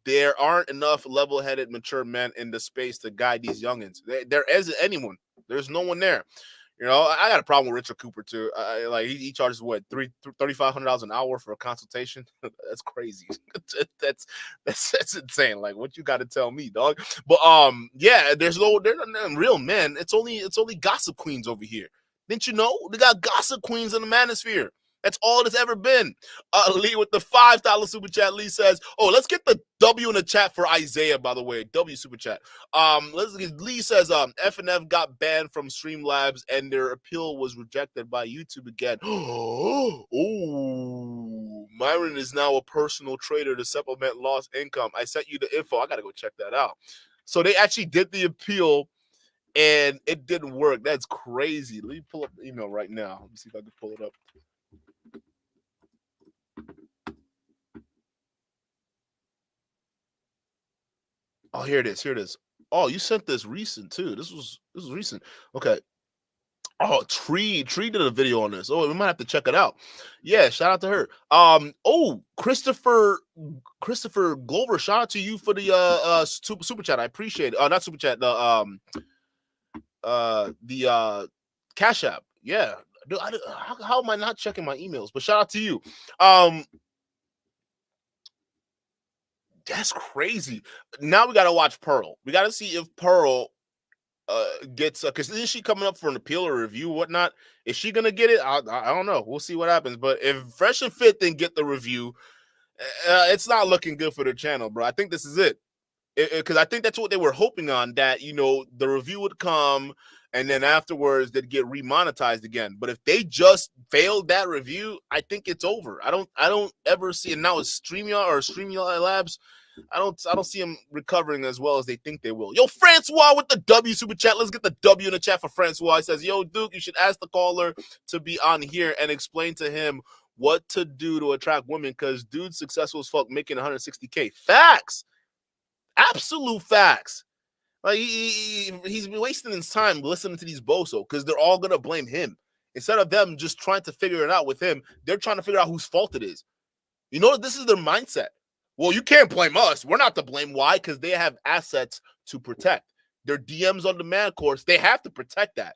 There aren't enough level-headed, mature men in the space to guide these youngins. There isn't anyone. There's no one there. I got a problem with Richard Cooper too. He charges what $3,500 an hour for a consultation. That's crazy. that's insane. Like, what you got to tell me, dog? But yeah, there's no real men. It's only gossip queens over here. Didn't you know they got gossip queens in the manosphere? That's all it's ever been. Lee with the $5 super chat. Lee says, "Oh, let's get the W in the chat for Isaiah." By the way, W super chat. Lee says, "FNF got banned from Streamlabs and their appeal was rejected by YouTube again." Oh, Myron is now a personal trader to supplement lost income. I sent you the info. I gotta go check that out. So they actually did the appeal, and it didn't work. That's crazy. Let me pull up the email right now. Let me see if I can pull it up. Oh, here it is. Here it is. Oh, you sent this recent too. This was recent. Okay. Oh, Tree did a video on this. Oh, we might have to check it out. Yeah, shout out to her. Oh, Christopher Glover, shout out to you for the super chat. I appreciate it. Not super chat, the Cashapp. Yeah. Dude, how am I not checking my emails? But shout out to you. That's crazy. Now we gotta watch Pearl. We gotta see if Pearl gets because isn't she coming up for an appeal or review, whatnot? Is she gonna get it? I don't know. We'll see what happens. But if Fresh and Fit didn't get the review, it's not looking good for the channel, bro. I think this is it. Because I think that's what they were hoping on, that the review would come and then afterwards they'd get remonetized again. But if they just failed that review, I think it's over. I don't ever see it. Now it's StreamYard Labs. I don't see them recovering as well as they think they will. Yo, Francois with the W super chat. Let's get the W in the chat for Francois. He says, yo, Duke, you should ask the caller to be on here and explain to him what to do to attract women, because dude's successful as fuck, making 160K. Facts. Absolute facts. Like he's been wasting his time listening to these bozo because they're all gonna blame him. Instead of them just trying to figure it out with him, they're trying to figure out whose fault it is. This is their mindset. Well, you can't blame us. We're not to blame. Why? Because they have assets to protect. Their DMs on demand course, they have to protect that,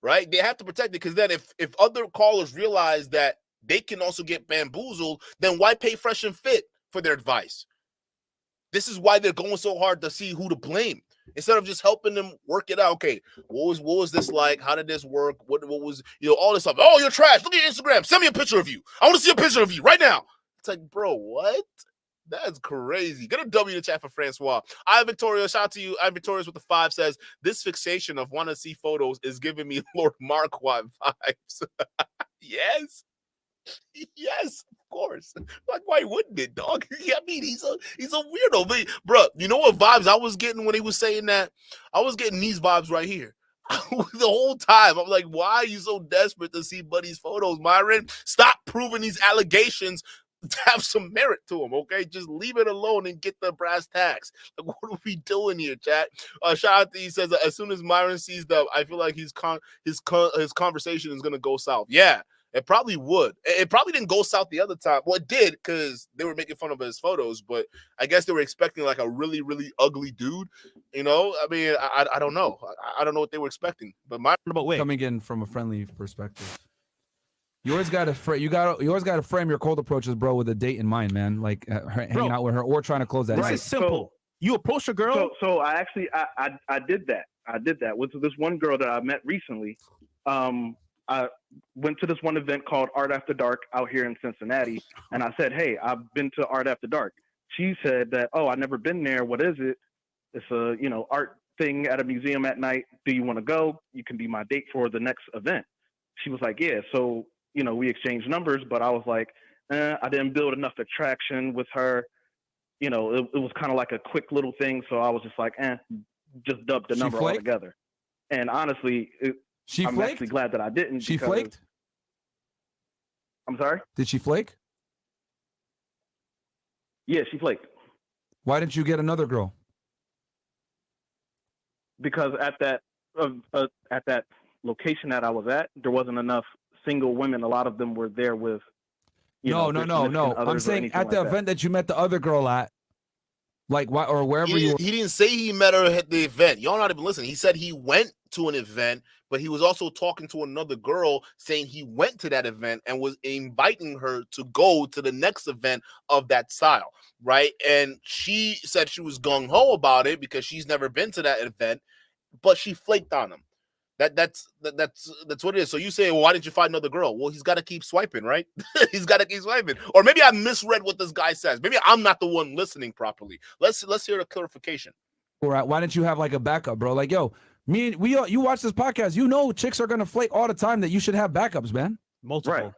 right? They have to protect it because then if other callers realize that they can also get bamboozled, then why pay Fresh and Fit for their advice? This is why they're going so hard to see who to blame instead of just helping them work it out. Okay, what was this like? How did this work? What was all this stuff? Oh, you're trash. Look at your Instagram. Send me a picture of you. I want to see a picture of you right now. It's like, bro, what? That's crazy. Get a W in the chat for Francois. I Victoria, shout out to you. I Victorious with the 5 says, this fixation of want to see photos is giving me Lord Marquardt vibes. Yes. Yes, of course. Like, why wouldn't it, dog? Yeah, I mean, he's a weirdo. But, bro, you know what vibes I was getting when he was saying that? I was getting these vibes right here. The whole time. I'm like, why are you so desperate to see Buddy's photos, Myron? Stop proving these allegations to have some merit to them, okay? Just leave it alone and get the brass tacks. Like, what are we doing here, chat? Shout out to, he says, as soon as Myron sees I feel like his conversation is gonna go south. Yeah, it probably would. It probably didn't go south the other time. Well, it did because they were making fun of his photos, but I guess they were expecting like a really, really ugly dude. I mean, I don't know. I don't know what they were expecting. But coming in from a friendly perspective. You always got to frame your cold approaches, bro, with a date in mind, man. Like hanging out with her or trying to close that. This is simple. You approach a girl. So I actually I did that. I did that with this one girl that I met recently. I went to this one event called Art After Dark out here in Cincinnati, and I said, "Hey, I've been to Art After Dark." She said that, "Oh, I've never been there. What is it?" It's a art thing at a museum at night. Do you want to go? You can be my date for the next event. She was like, "Yeah." So we exchanged numbers, but I was like, I didn't build enough attraction with her. It was kind of like a quick little thing. So I was just like, just dubbed the number altogether. And honestly, I'm actually glad that I didn't. She flaked? I'm sorry? Did she flake? Yeah, she flaked. Why didn't you get another girl? Because at that location that I was at, there wasn't enough single women. A lot of them were there with no. I'm saying at the event that you met the other girl at, like why or wherever he didn't say he met her at the event. Y'all not even listening. He said he went to an event, but he was also talking to another girl saying he went to that event and was inviting her to go to the next event of that style, right? And she said she was gung-ho about it because she's never been to that event, but she flaked on him. That's what it is. So you say, well, why didn't you find another girl? Well, he's got to keep swiping, right? He's got to keep swiping. Or maybe I misread what this guy says. Maybe I'm not the one listening properly. Let's hear a clarification. All right. Why didn't you have like a backup, bro? Like, yo, you watch this podcast. Chicks are gonna flake all the time. That you should have backups, man. Multiple. Right.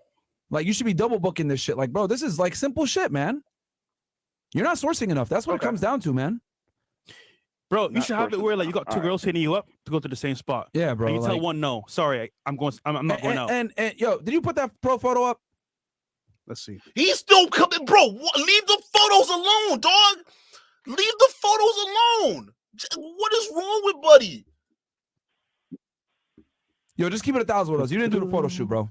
Like you should be double booking this shit. Like, bro, this is like simple shit, man. You're not sourcing enough. That's what it comes down to, man. Bro, you should have it where like you got two girls hitting you up to go to the same spot. Yeah, bro. And you tell one no. Sorry, I'm not going out. And yo, did you put that pro photo up? Let's see. He's still coming, bro. Leave the photos alone, dog. Leave the photos alone. What is wrong with Buddy? Yo, just keep it 1,000 with us. You didn't do the photo shoot, bro.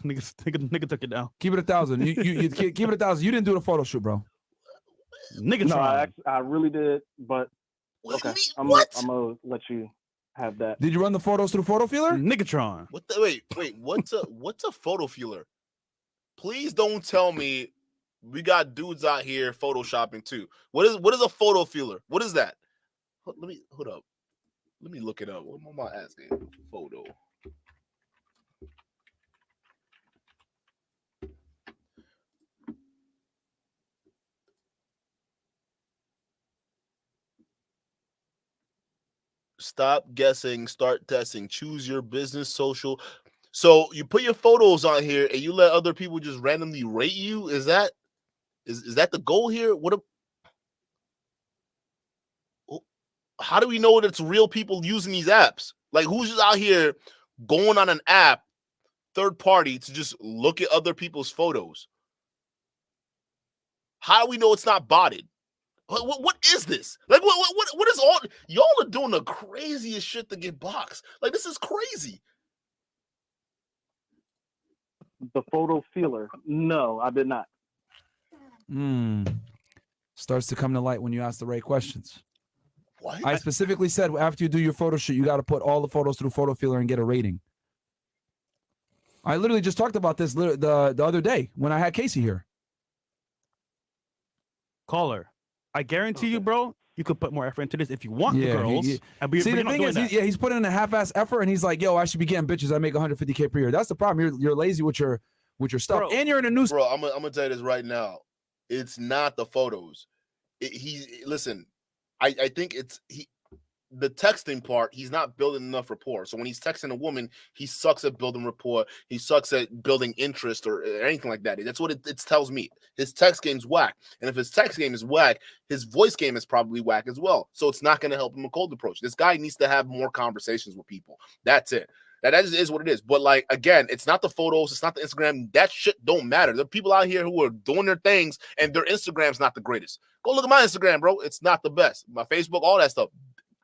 Nigga took it down. Keep it 1,000. You keep it 1,000. You didn't do the photo shoot, bro. Nigga, No, I really did, but okay, I'm gonna let you have that. Did you run the photos through Photo Feeler? Niggatron. Wait. What's a photo feeler? Please don't tell me we got dudes out here photoshopping too. What is a photo feeler? What is that? Hold up. Let me look it up. What am I asking? Photo. Stop guessing, start testing. Choose your business social. So you put your photos on here and you let other people just randomly rate you? Is that the goal here? How do we know that it's real people using these apps? Like, who's just out here going on an app, third party, to just look at other people's photos? How do we know it's not botted? What is this? Like, what is all? Y'all are doing the craziest shit to get boxed. Like, this is crazy. The photo feeler. No, I did not. Starts to come to light when you ask the right questions. What? I specifically said after you do your photo shoot, you got to put all the photos through Photo Feeler and get a rating. I literally just talked about this the other day when I had Casey here. Caller. I guarantee you, bro, you could put more effort into this if you want the girls. See, the thing is, he's putting in a half-ass effort, and he's like, "Yo, I should be getting bitches. I make $150K per year." That's the problem. You're lazy with your stuff, bro, and you're in a new. Bro, I'm gonna tell you this right now. It's not the photos. Listen. I think the texting part, he's not building enough rapport. So when he's texting a woman, he sucks at building rapport. He sucks at building interest or anything like that. That's what it tells me. His text game's whack. And if his text game is whack, his voice game is probably whack as well. So it's not going to help him a cold approach. This guy needs to have more conversations with people. That's it. That is what it is. But, like, again, it's not the photos. It's not the Instagram. That shit don't matter. There are people out here who are doing their things, and their Instagram's not the greatest. Go look at my Instagram, bro. It's not the best. My Facebook, all that stuff.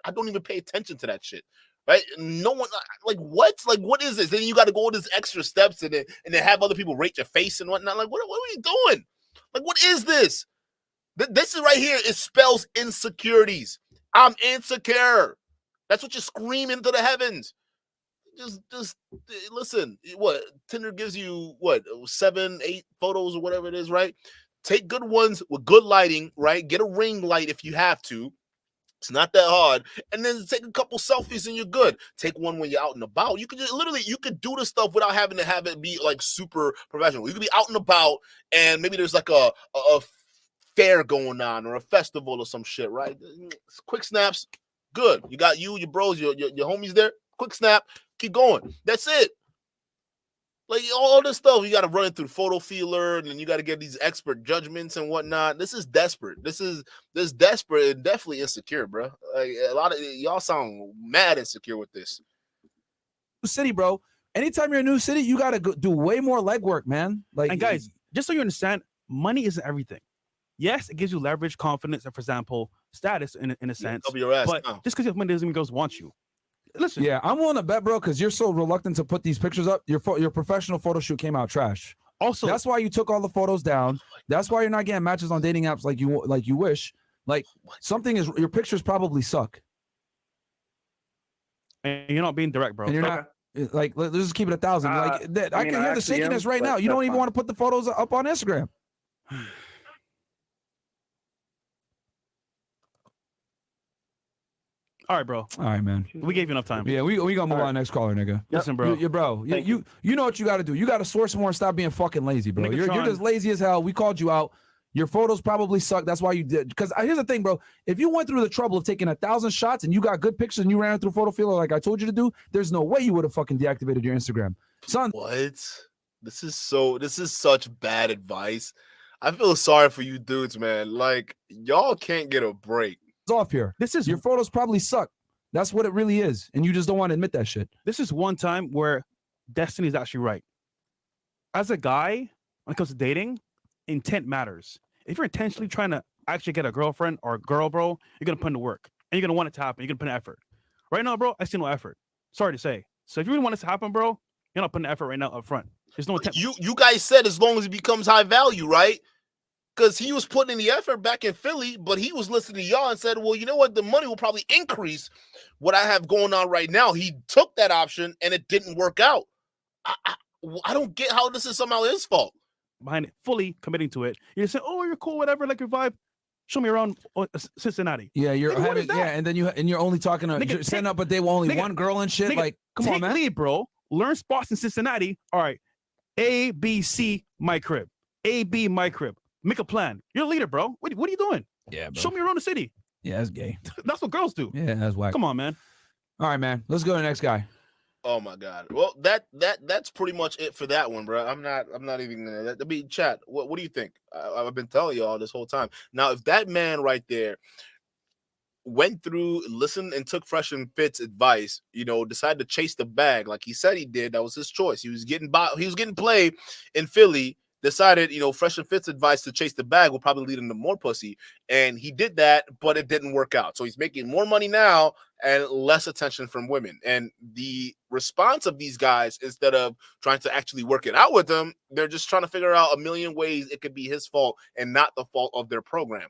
I don't even pay attention to that shit, right? No one, like, what? Like, what is this? Then you got to go all these extra steps and then have other people rate your face and whatnot. Like, what are you doing? Like, what is this? This is right here. It spells insecurities. I'm insecure. That's what you're screaming to the heavens. Just listen. What Tinder gives you? What 7, 8 photos or whatever it is, right? Take good ones with good lighting, right? Get a ring light if you have to. It's not that hard. And then take a couple selfies and you're good. Take one when you're out and about. You could just you could do this stuff without having to have it be like super professional. You could be out and about and maybe there's like a fair going on or a festival or some shit, right? Quick snaps, good. You got your bros, your homies there. Quick snap, keep going. That's it. Like all this stuff, you got to run it through Photo Feeler, and then you got to get these expert judgments and whatnot. This is desperate. This desperate and definitely insecure, bro. Like a lot of y'all sound mad insecure with this. City, bro. Anytime you're in a new city, you got to do way more legwork, man. Like, and guys, just so you understand, money isn't everything. Yes, it gives you leverage, confidence, and for example, status in a sense. Cover your ass, but just because money doesn't mean girls want you. Listen. Yeah, I'm willing to bet, bro, because you're so reluctant to put these pictures up. Your professional photo shoot came out trash. Also, that's why you took all the photos down. That's why you're not getting matches on dating apps like you wish. Like something is your pictures probably suck. And you're not being direct, bro. And you're not like let's just keep it 1,000. I can hear the shakiness right now. You don't even want to put the photos up on Instagram. All right, bro. All right, man. We gave you enough time. Yeah, we gonna move on next caller, nigga. Listen, bro. Bro. You know what you got to do. You got to source more and stop being fucking lazy, bro. You're just lazy as hell. We called you out. Your photos probably suck. That's why you did. Because here's the thing, bro. If you went through the trouble of taking 1,000 shots and you got good pictures and you ran it through Photo Feeler like I told you to do, there's no way you would have fucking deactivated your Instagram, son. What? This is such bad advice. I feel sorry for you dudes, man. Like y'all can't get a break. Off here. Your photos probably suck. That's what it really is, and you just don't want to admit that shit. This is one time where destiny is actually right. As a guy, when it comes to dating, intent matters. If you're intentionally trying to actually get a girlfriend or a girl, bro, you're gonna put in the work and you're gonna want it to happen. You're gonna put in effort. Right now, bro, I see no effort. Sorry to say. So if you really want it to happen, bro, you're not putting the effort right now up front. There's no attempt. You guys said as long as it becomes high value, right? Because he was putting in the effort back in Philly, but he was listening to y'all and said, well, you know what? The money will probably increase what I have going on right now. He took that option and it didn't work out. I don't get how this is somehow his fault. Behind it, fully committing to it. You're saying, oh, you're cool, whatever, like your vibe. Show me around Cincinnati. Yeah, you're nigga, having and then you're only talking to setting up a day with only one girl and shit. Nigga, like, come on, man. Lead, bro. Learn spots in Cincinnati. All right. A, B, C, my crib. A, B, my crib. Make a plan. You're a leader, bro. What are you doing? Yeah, bro. Show me around the city. Yeah, that's gay. That's what girls do. Yeah, that's whack. Come on, man. All right, man. Let's go to the next guy. Oh my God. Well, that's pretty much it for that one, bro. I'm not even gonna. I mean, chat. What do you think? I've been telling y'all this whole time. Now, if that man right there went through, listened, and took Fresh and Fit's advice, decided to chase the bag like he said he did, that was his choice. He was getting played in Philly. Decided, Fresh and Fit's advice to chase the bag will probably lead him to more pussy. And he did that, but it didn't work out. So he's making more money now and less attention from women. And the response of these guys, instead of trying to actually work it out with them, they're just trying to figure out a million ways it could be his fault and not the fault of their program.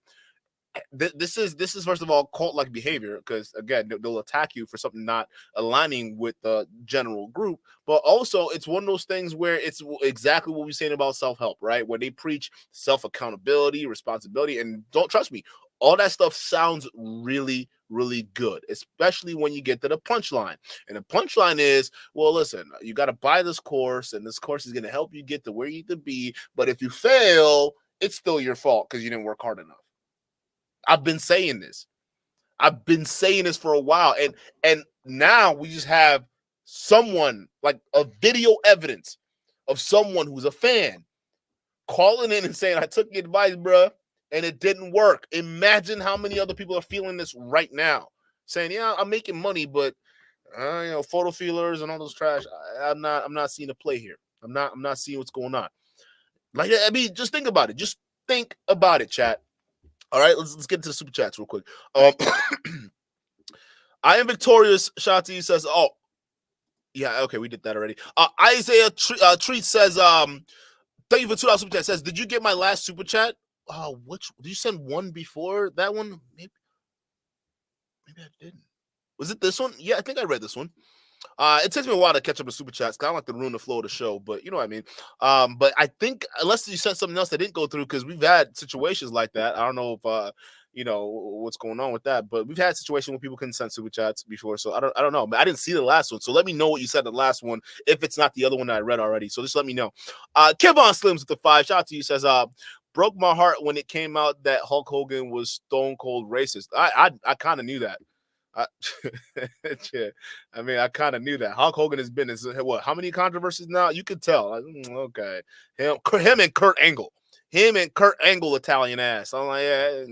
This is first of all cult-like behavior, because again they'll attack you for something not aligning with the general group, but also it's one of those things where it's exactly what we're saying about self-help, right? Where they preach self-accountability, responsibility, and don't trust me, all that stuff sounds really, really good, especially when you get to the punchline. And the punchline is, well, listen, you got to buy this course, and this course is going to help you get to where you need to be, but if you fail, it's still your fault because you didn't work hard enough. I've been saying this. For a while. And now we just have someone, like a video evidence of someone who's a fan calling in and saying, I took your advice, bro, and it didn't work. Imagine how many other people are feeling this right now. Saying, yeah, I'm making money, but photo feelers and all those trash. I'm not seeing a play here. I'm not seeing what's going on. Like, I mean, just think about it. Just think about it, chat. All right, let's get into the super chats real quick. I am victorious. Shati says, "Oh, yeah, okay, we did that already." Isaiah Treat says, "Thank you for $2 super chat." Says, "Did you get my last super chat? Oh, which did you send one before that one? Maybe I didn't. Was it this one? Yeah, I think I read this one. It takes me a while to catch up with super chats because I don't like to ruin the flow of the show, but you know what I mean. But I think unless you sent something else that didn't go through, because we've had situations like that. I don't know if what's going on with that, but we've had situations where people couldn't send super chats before, so I don't know. But I didn't see the last one, so let me know what you said the last one if it's not the other one that I read already. So just let me know. Kevon Slims with the 5. Shout out to you. Says broke my heart when it came out that Hulk Hogan was stone cold racist. I kind of knew that. Yeah. I mean, I kind of knew that. Hulk Hogan has been in how many controversies now? You could tell. Okay, him and Kurt Angle, Italian ass. I'm like, yeah,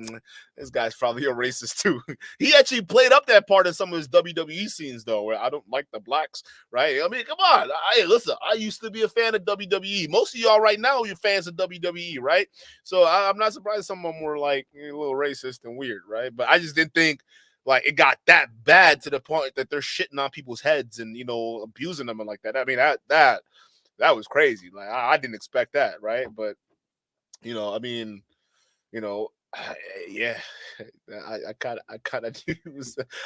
this guy's probably a racist too. He actually played up that part in some of his WWE scenes though, where I don't like the blacks, right? I mean, come on. Listen, I used to be a fan of WWE. Most of y'all right now, you're fans of WWE, right? So I'm not surprised some of them were like a little racist and weird, right? But I just didn't think like it got that bad to the point that they're shitting on people's heads and abusing them and like that. I mean that was crazy. Like I didn't expect that, right? But yeah, I kind of knew.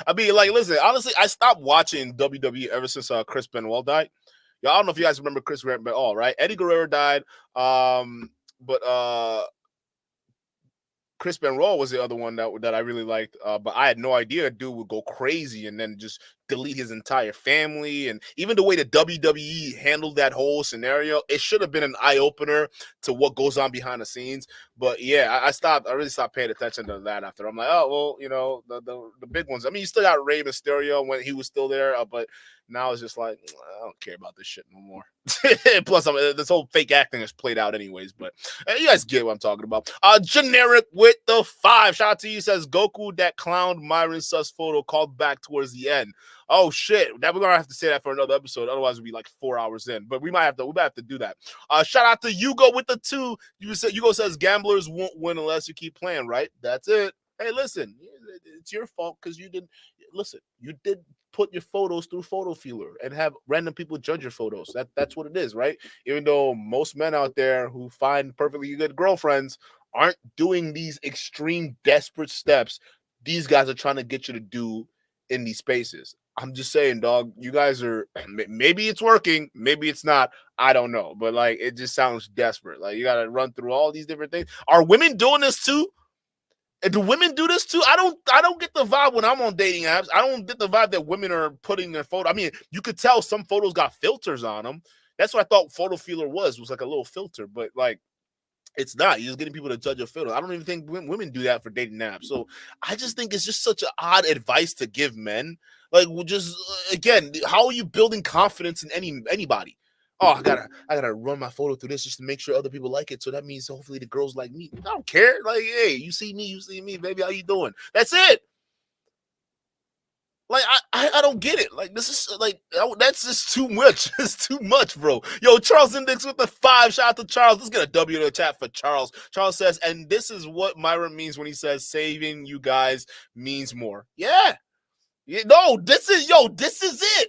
I mean, like, listen, honestly, I stopped watching WWE ever since Chris Benoit died. I don't know if you guys remember Chris Benoit, right? Eddie Guerrero died, but Chris Benoit was the other one that I really liked, but I had no idea a dude would go crazy and then just delete his entire family. And even the way the WWE handled that whole scenario, it should have been an eye-opener to what goes on behind the scenes. But yeah, I really stopped paying attention to that after. I'm like, oh, well, the big ones. I mean, you still got Rey Mysterio when he was still there, but now it's just like, I don't care about this shit no more. Plus, this whole fake acting is played out anyways, but you guys get what I'm talking about. Generic with the 5. Shout out to you. Says, Goku that clowned Myron sus photo called back towards the end. Oh shit! That we're gonna have to say that for another episode. Otherwise, we'll be like 4 hours in. But we might have to do that. Shout out to Hugo with the 2. Hugo says gamblers won't win unless you keep playing. Right? That's it. Hey, listen, it's your fault because you did put your photos through Photo Feeler and have random people judge your photos. That's what it is, right? Even though most men out there who find perfectly good girlfriends aren't doing these extreme desperate steps these guys are trying to get you to do in these spaces. I'm just saying, dog, you guys are, maybe it's working, maybe it's not, I don't know, but like it just sounds desperate. Like you got to run through all these different things. Are women doing this too? Do women do this too? I don't get the vibe when I'm on dating apps. I don't get the vibe that women are putting their photo. I mean, you could tell some photos got filters on them. That's what I thought Photo Feeler was like a little filter, but like it's not. You're just getting people to judge your photo. I don't even think women do that for dating apps. So I just think it's just such an odd advice to give men. Like, just again, how are you building confidence in anybody? Oh, I gotta run my photo through this just to make sure other people like it. So that means hopefully the girls like me. I don't care. Like, hey, you see me, baby. How you doing? That's it. Like, I don't get it. Like, this is like, that's just too much. It's too much, bro. Yo, Charles Index with the 5. Shout out to Charles. Let's get a W in the chat for Charles. Charles says, and this is what Myron means when he says saving you guys means more. Yeah. No, this is it.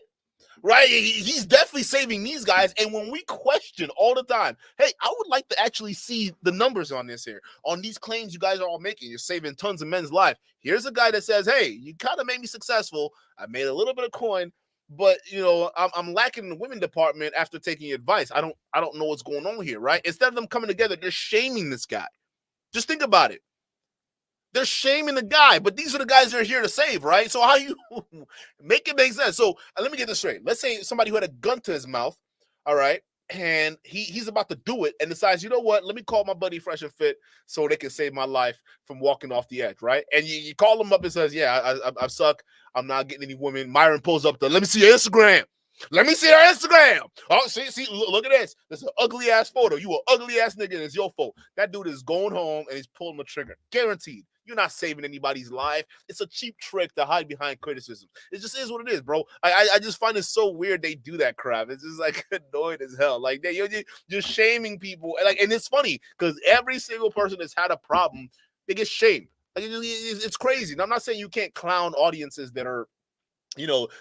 Right? He's definitely saving these guys. And when we question all the time, hey, I would like to actually see the numbers on this here, on these claims you guys are all making. You're saving tons of men's life. Here's a guy that says, hey, you kind of made me successful. I made a little bit of coin, but I'm lacking in the women department after taking your advice. I don't know what's going on here, right? Instead of them coming together, they're shaming this guy. Just think about it. They're shaming the guy, but these are the guys that are here to save, right? So how you make it make sense? So let me get this straight. Let's say somebody who had a gun to his mouth, all right, and he's about to do it and decides, you know what? Let me call my buddy Fresh and Fit so they can save my life from walking off the edge, right? And you call him up and says, yeah, I suck. I'm not getting any women. Myron pulls up let me see your Instagram. Let me see her Instagram. Oh, see, look at this. This is an ugly ass photo. You an ugly ass nigga, and it's your fault. That dude is going home and he's pulling the trigger. Guaranteed. You're not saving anybody's life. It's a cheap trick to hide behind criticism. It just is what it is, bro. I just find it so weird they do that crap. It's just like annoying as hell. Like you're shaming people, and it's funny because every single person that's had a problem, they get shamed. Like it's crazy. And I'm not saying you can't clown audiences that are,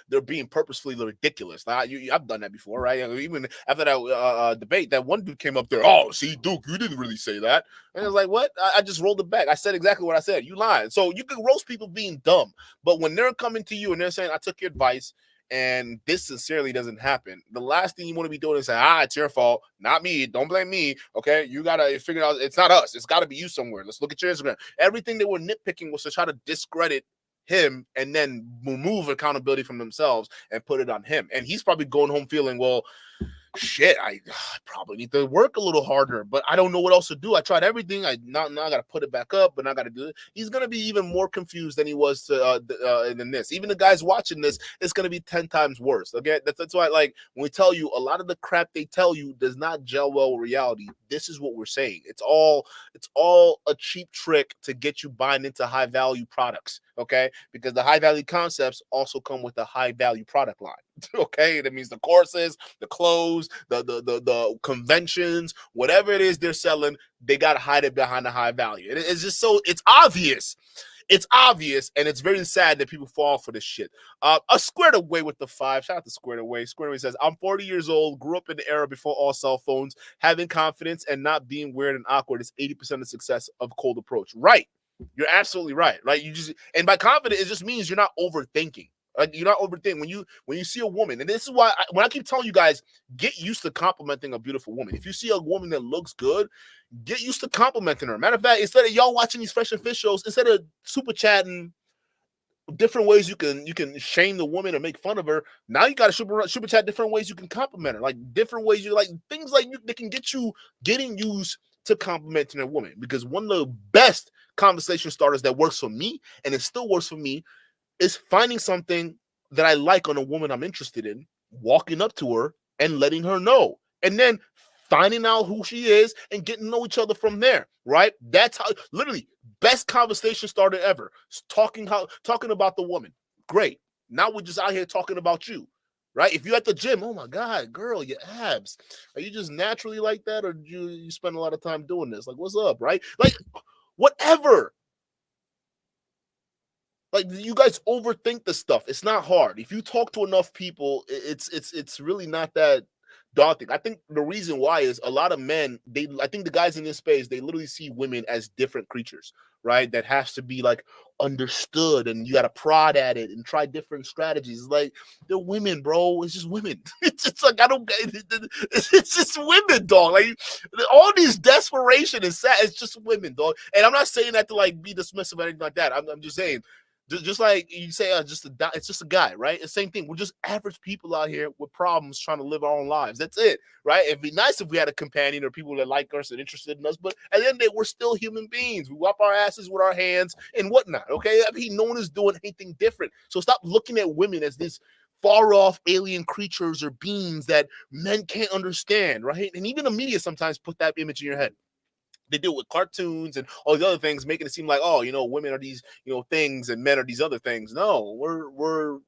they're being purposefully ridiculous. I've done that before, right? Even after that debate, that one dude came up there. Oh, see, Duke, you didn't really say that. And I was like, what? I just rolled it back. I said exactly what I said. You lied. So you can roast people being dumb, but when they're coming to you and they're saying, I took your advice and this sincerely doesn't happen, the last thing you want to be doing is say, it's your fault, not me. Don't blame me. Okay, you gotta figure out it's not us. It's got to be you somewhere. Let's look at your Instagram. Everything they were nitpicking was to try to discredit him and then remove accountability from themselves and put it on him. And he's probably going home feeling, well, shit, I probably need to work a little harder, but I don't know what else to do. I tried everything. Now I got to put it back up, but I got to do it. He's going to be even more confused than he was in this. Even the guys watching this, it's going to be 10 times worse. Okay. That's why, like, when we tell you a lot of the crap they tell you does not gel well with reality. This is what we're saying. It's all a cheap trick to get you buying into high value products. Okay. Because the high value concepts also come with a high value product line. Okay. That means the courses, the clothes, the conventions, whatever it is they're selling, they got to hide it behind the high value. It's just it's obvious. It's obvious, and it's very sad that people fall for this shit. Squared Away with the 5. Shout out to Squared Away. Squared Away says, I'm 40 years old, grew up in the era before all cell phones. Having confidence and not being weird and awkward is 80% of success of cold approach. Right. You're absolutely right. Right. And by confident, it just means you're not overthinking. Like, you're not overthinking when you see a woman, and this is why when I keep telling you guys, get used to complimenting a beautiful woman. If you see a woman that looks good, get used to complimenting her. Matter of fact, instead of y'all watching these Fresh and Fit shows, instead of super chatting different ways you can shame the woman or make fun of her, now you got to super chat different ways you can compliment her, like different ways you like things like that can get you getting used to complimenting a woman. Because one of the best conversation starters that works for me, and it still works for me, is finding something that I like on a woman I'm interested in, walking up to her and letting her know, and then finding out who she is and getting to know each other from there, right? That's how, literally, best conversation starter ever. Talking about the woman. Great. Now we're just out here talking about you, right? If you're at the gym, oh my God, girl, your abs. Are you just naturally like that, or do you spend a lot of time doing this? Like, what's up, right? Like, whatever. Like, you guys overthink the stuff. It's not hard. If you talk to enough people, it's really not that daunting. I think the reason why is a lot of men, I think the guys in this space, they literally see women as different creatures, right? That has to be like understood, and you got to prod at it and try different strategies. Like, they're women, bro. It's just women. It's like, it's just women, dog. Like, all these desperation is sad. It's just women, dog. And I'm not saying that to like be dismissive or anything like that. I'm just saying, just like you say, it's just a guy, right? The same thing. We're just average people out here with problems trying to live our own lives. That's it, right? It'd be nice if we had a companion or people that like us and interested in us, but at the end of the day, we're still human beings. We wipe our asses with our hands and whatnot, okay? I mean, no one is doing anything different. So stop looking at women as this far-off alien creatures or beings that men can't understand, right? And even the media sometimes put that image in your head. They do it with cartoons and all these other things, making it seem like, oh, women are these, things and men are these other things. No, we're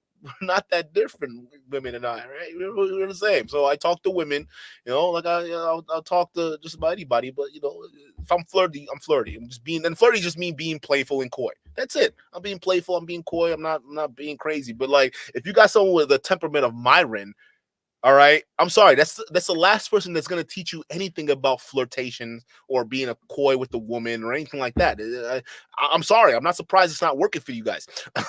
not that different, women and I, right? We're the same. So I talk to women, like I'll talk to just about anybody. But if I'm flirty, I'm flirty. And flirty just mean being playful and coy. That's it. I'm being playful. I'm being coy. I'm not being crazy. But like, if you got someone with the temperament of Myron, all right, I'm sorry. That's the last person that's going to teach you anything about flirtation or being a coy with a woman or anything like that. I'm sorry. I'm not surprised it's not working for you guys.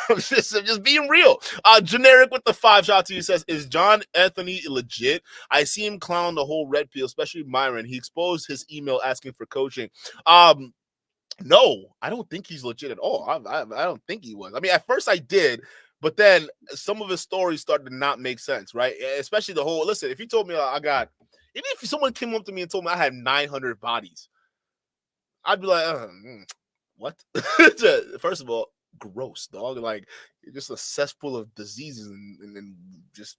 just being real. Generic with the 5 shot to you says, is John Anthony legit? I see him clown the whole red pill, especially Myron. He exposed his email asking for coaching. No, I don't think he's legit at all. I don't think he was. I mean, at first I did. But then some of his stories started to not make sense, right? Especially the whole, listen, if you told me even if someone came up to me and told me I had 900 bodies, I'd be like, what? First of all, gross, dog. Like, you're just a cesspool of diseases and just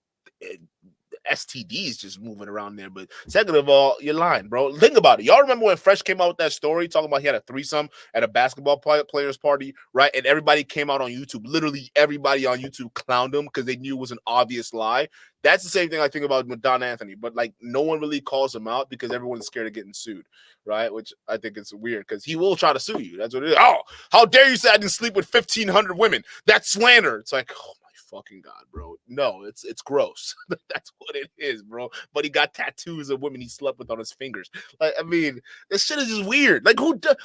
STDs just moving around there. But second of all, you're lying, bro. Think about it. Y'all remember when Fresh came out with that story talking about he had a threesome at a basketball players party, right? And everybody came out on YouTube. Literally everybody on YouTube clowned him because they knew it was an obvious lie. That's the same thing I think about with Don Anthony, but like no one really calls him out because everyone's scared of getting sued, right? Which I think is weird because he will try to sue you. That's what it is. Oh, how dare you say I didn't sleep with 1,500 women? That's slander. It's like, oh my fucking God, bro. No, it's gross. That's what it is, bro. But he got tattoos of women he slept with on his fingers. Like, I mean, this shit is just weird. Like, who does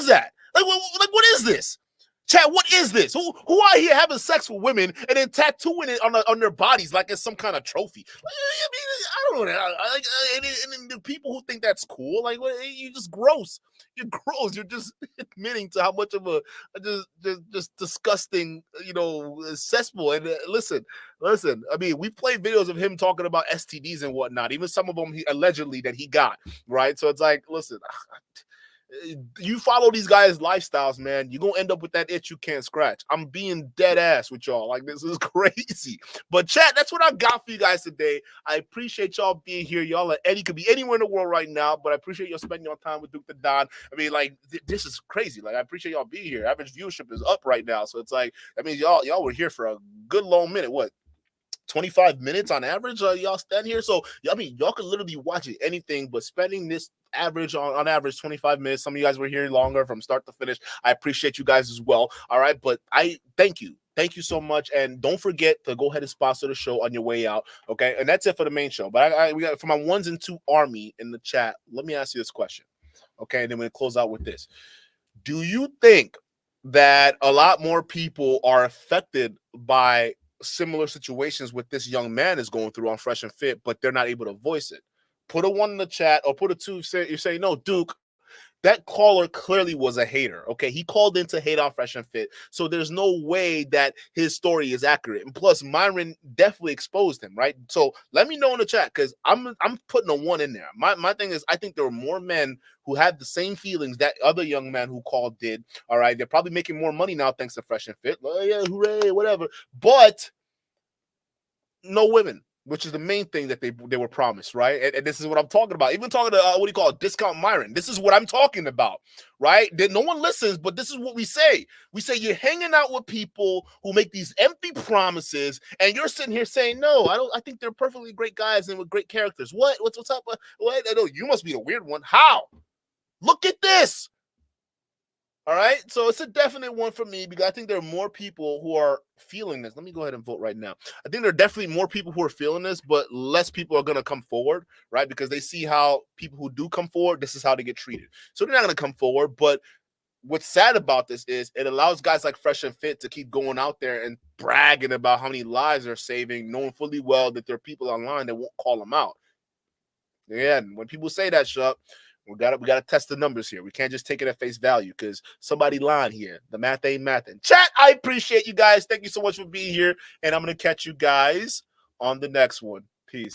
that? Like, what is this? Chat, what is this? Who out here having sex with women and then tattooing it on their bodies like it's some kind of trophy? I mean, I don't know. And the people who think that's cool, like, you're just gross. You're gross. You're just admitting to how much of a just disgusting, cesspool. And listen. I mean, we played videos of him talking about STDs and whatnot. Even some of them allegedly that he got, right? So it's like, listen. You follow these guys' lifestyles, man, you're going to end up with that itch you can't scratch. I'm being dead ass with y'all. Like, this is crazy. But chat, that's what I got for you guys today. I appreciate y'all being here. Y'all Eddie could be anywhere in the world right now, but I appreciate y'all spending your time with Duke the Don. I mean, like, this is crazy. Like, I appreciate y'all being here. Average viewership is up right now. So it's like, I mean, y'all were here for a good long minute. What? 25 minutes on average, y'all stand here. So, I mean, y'all can literally watch it, anything, but spending this average on average 25 minutes. Some of you guys were here longer from start to finish. I appreciate you guys as well. All right. But I thank you. Thank you so much. And don't forget to go ahead and sponsor the show on your way out. Okay. And that's it for the main show. But we got for my 1s and 2 army in the chat. Let me ask you this question. Okay. And then we'll close out with this. Do you think that a lot more people are affected by similar situations with this young man is going through on Fresh and Fit, but they're not able to voice it? Put a 1 in the chat or put a 2. You're saying, no, Duke, that caller clearly was a hater. Okay. He called in to hate on Fresh and Fit. So there's no way that his story is accurate. And plus, Myron definitely exposed him, right? So let me know in the chat because I'm putting a 1 in there. My thing is, I think there were more men who had the same feelings that other young man who called did. All right. They're probably making more money now thanks to Fresh and Fit. Oh, yeah, hooray, whatever. But no women. which is the main thing that they were promised, right? And this is what I'm talking about. Even talking to, what do you call it, Discount Myron. This is what I'm talking about, right? That no one listens, but this is what we say. We say you're hanging out with people who make these empty promises, and you're sitting here saying, no, I think they're perfectly great guys and with great characters. What's up? What? I know you must be the weird one. How? Look at this. All right, so it's a definite one for me because I think there are more people who are feeling this. Let me go ahead and vote right now. I think there are definitely more people who are feeling this, but less people are going to come forward, right? Because they see how people who do come forward, this is how they get treated. So they're not going to come forward. But what's sad about this is it allows guys like Fresh and Fit to keep going out there and bragging about how many lives they're saving, knowing fully well that there are people online that won't call them out. Yeah, and when people say that, Shup, we gotta test the numbers here. We can't just take it at face value because somebody lying here. The math ain't mathing. Chat, I appreciate you guys. Thank you so much for being here. And I'm gonna catch you guys on the next one. Peace.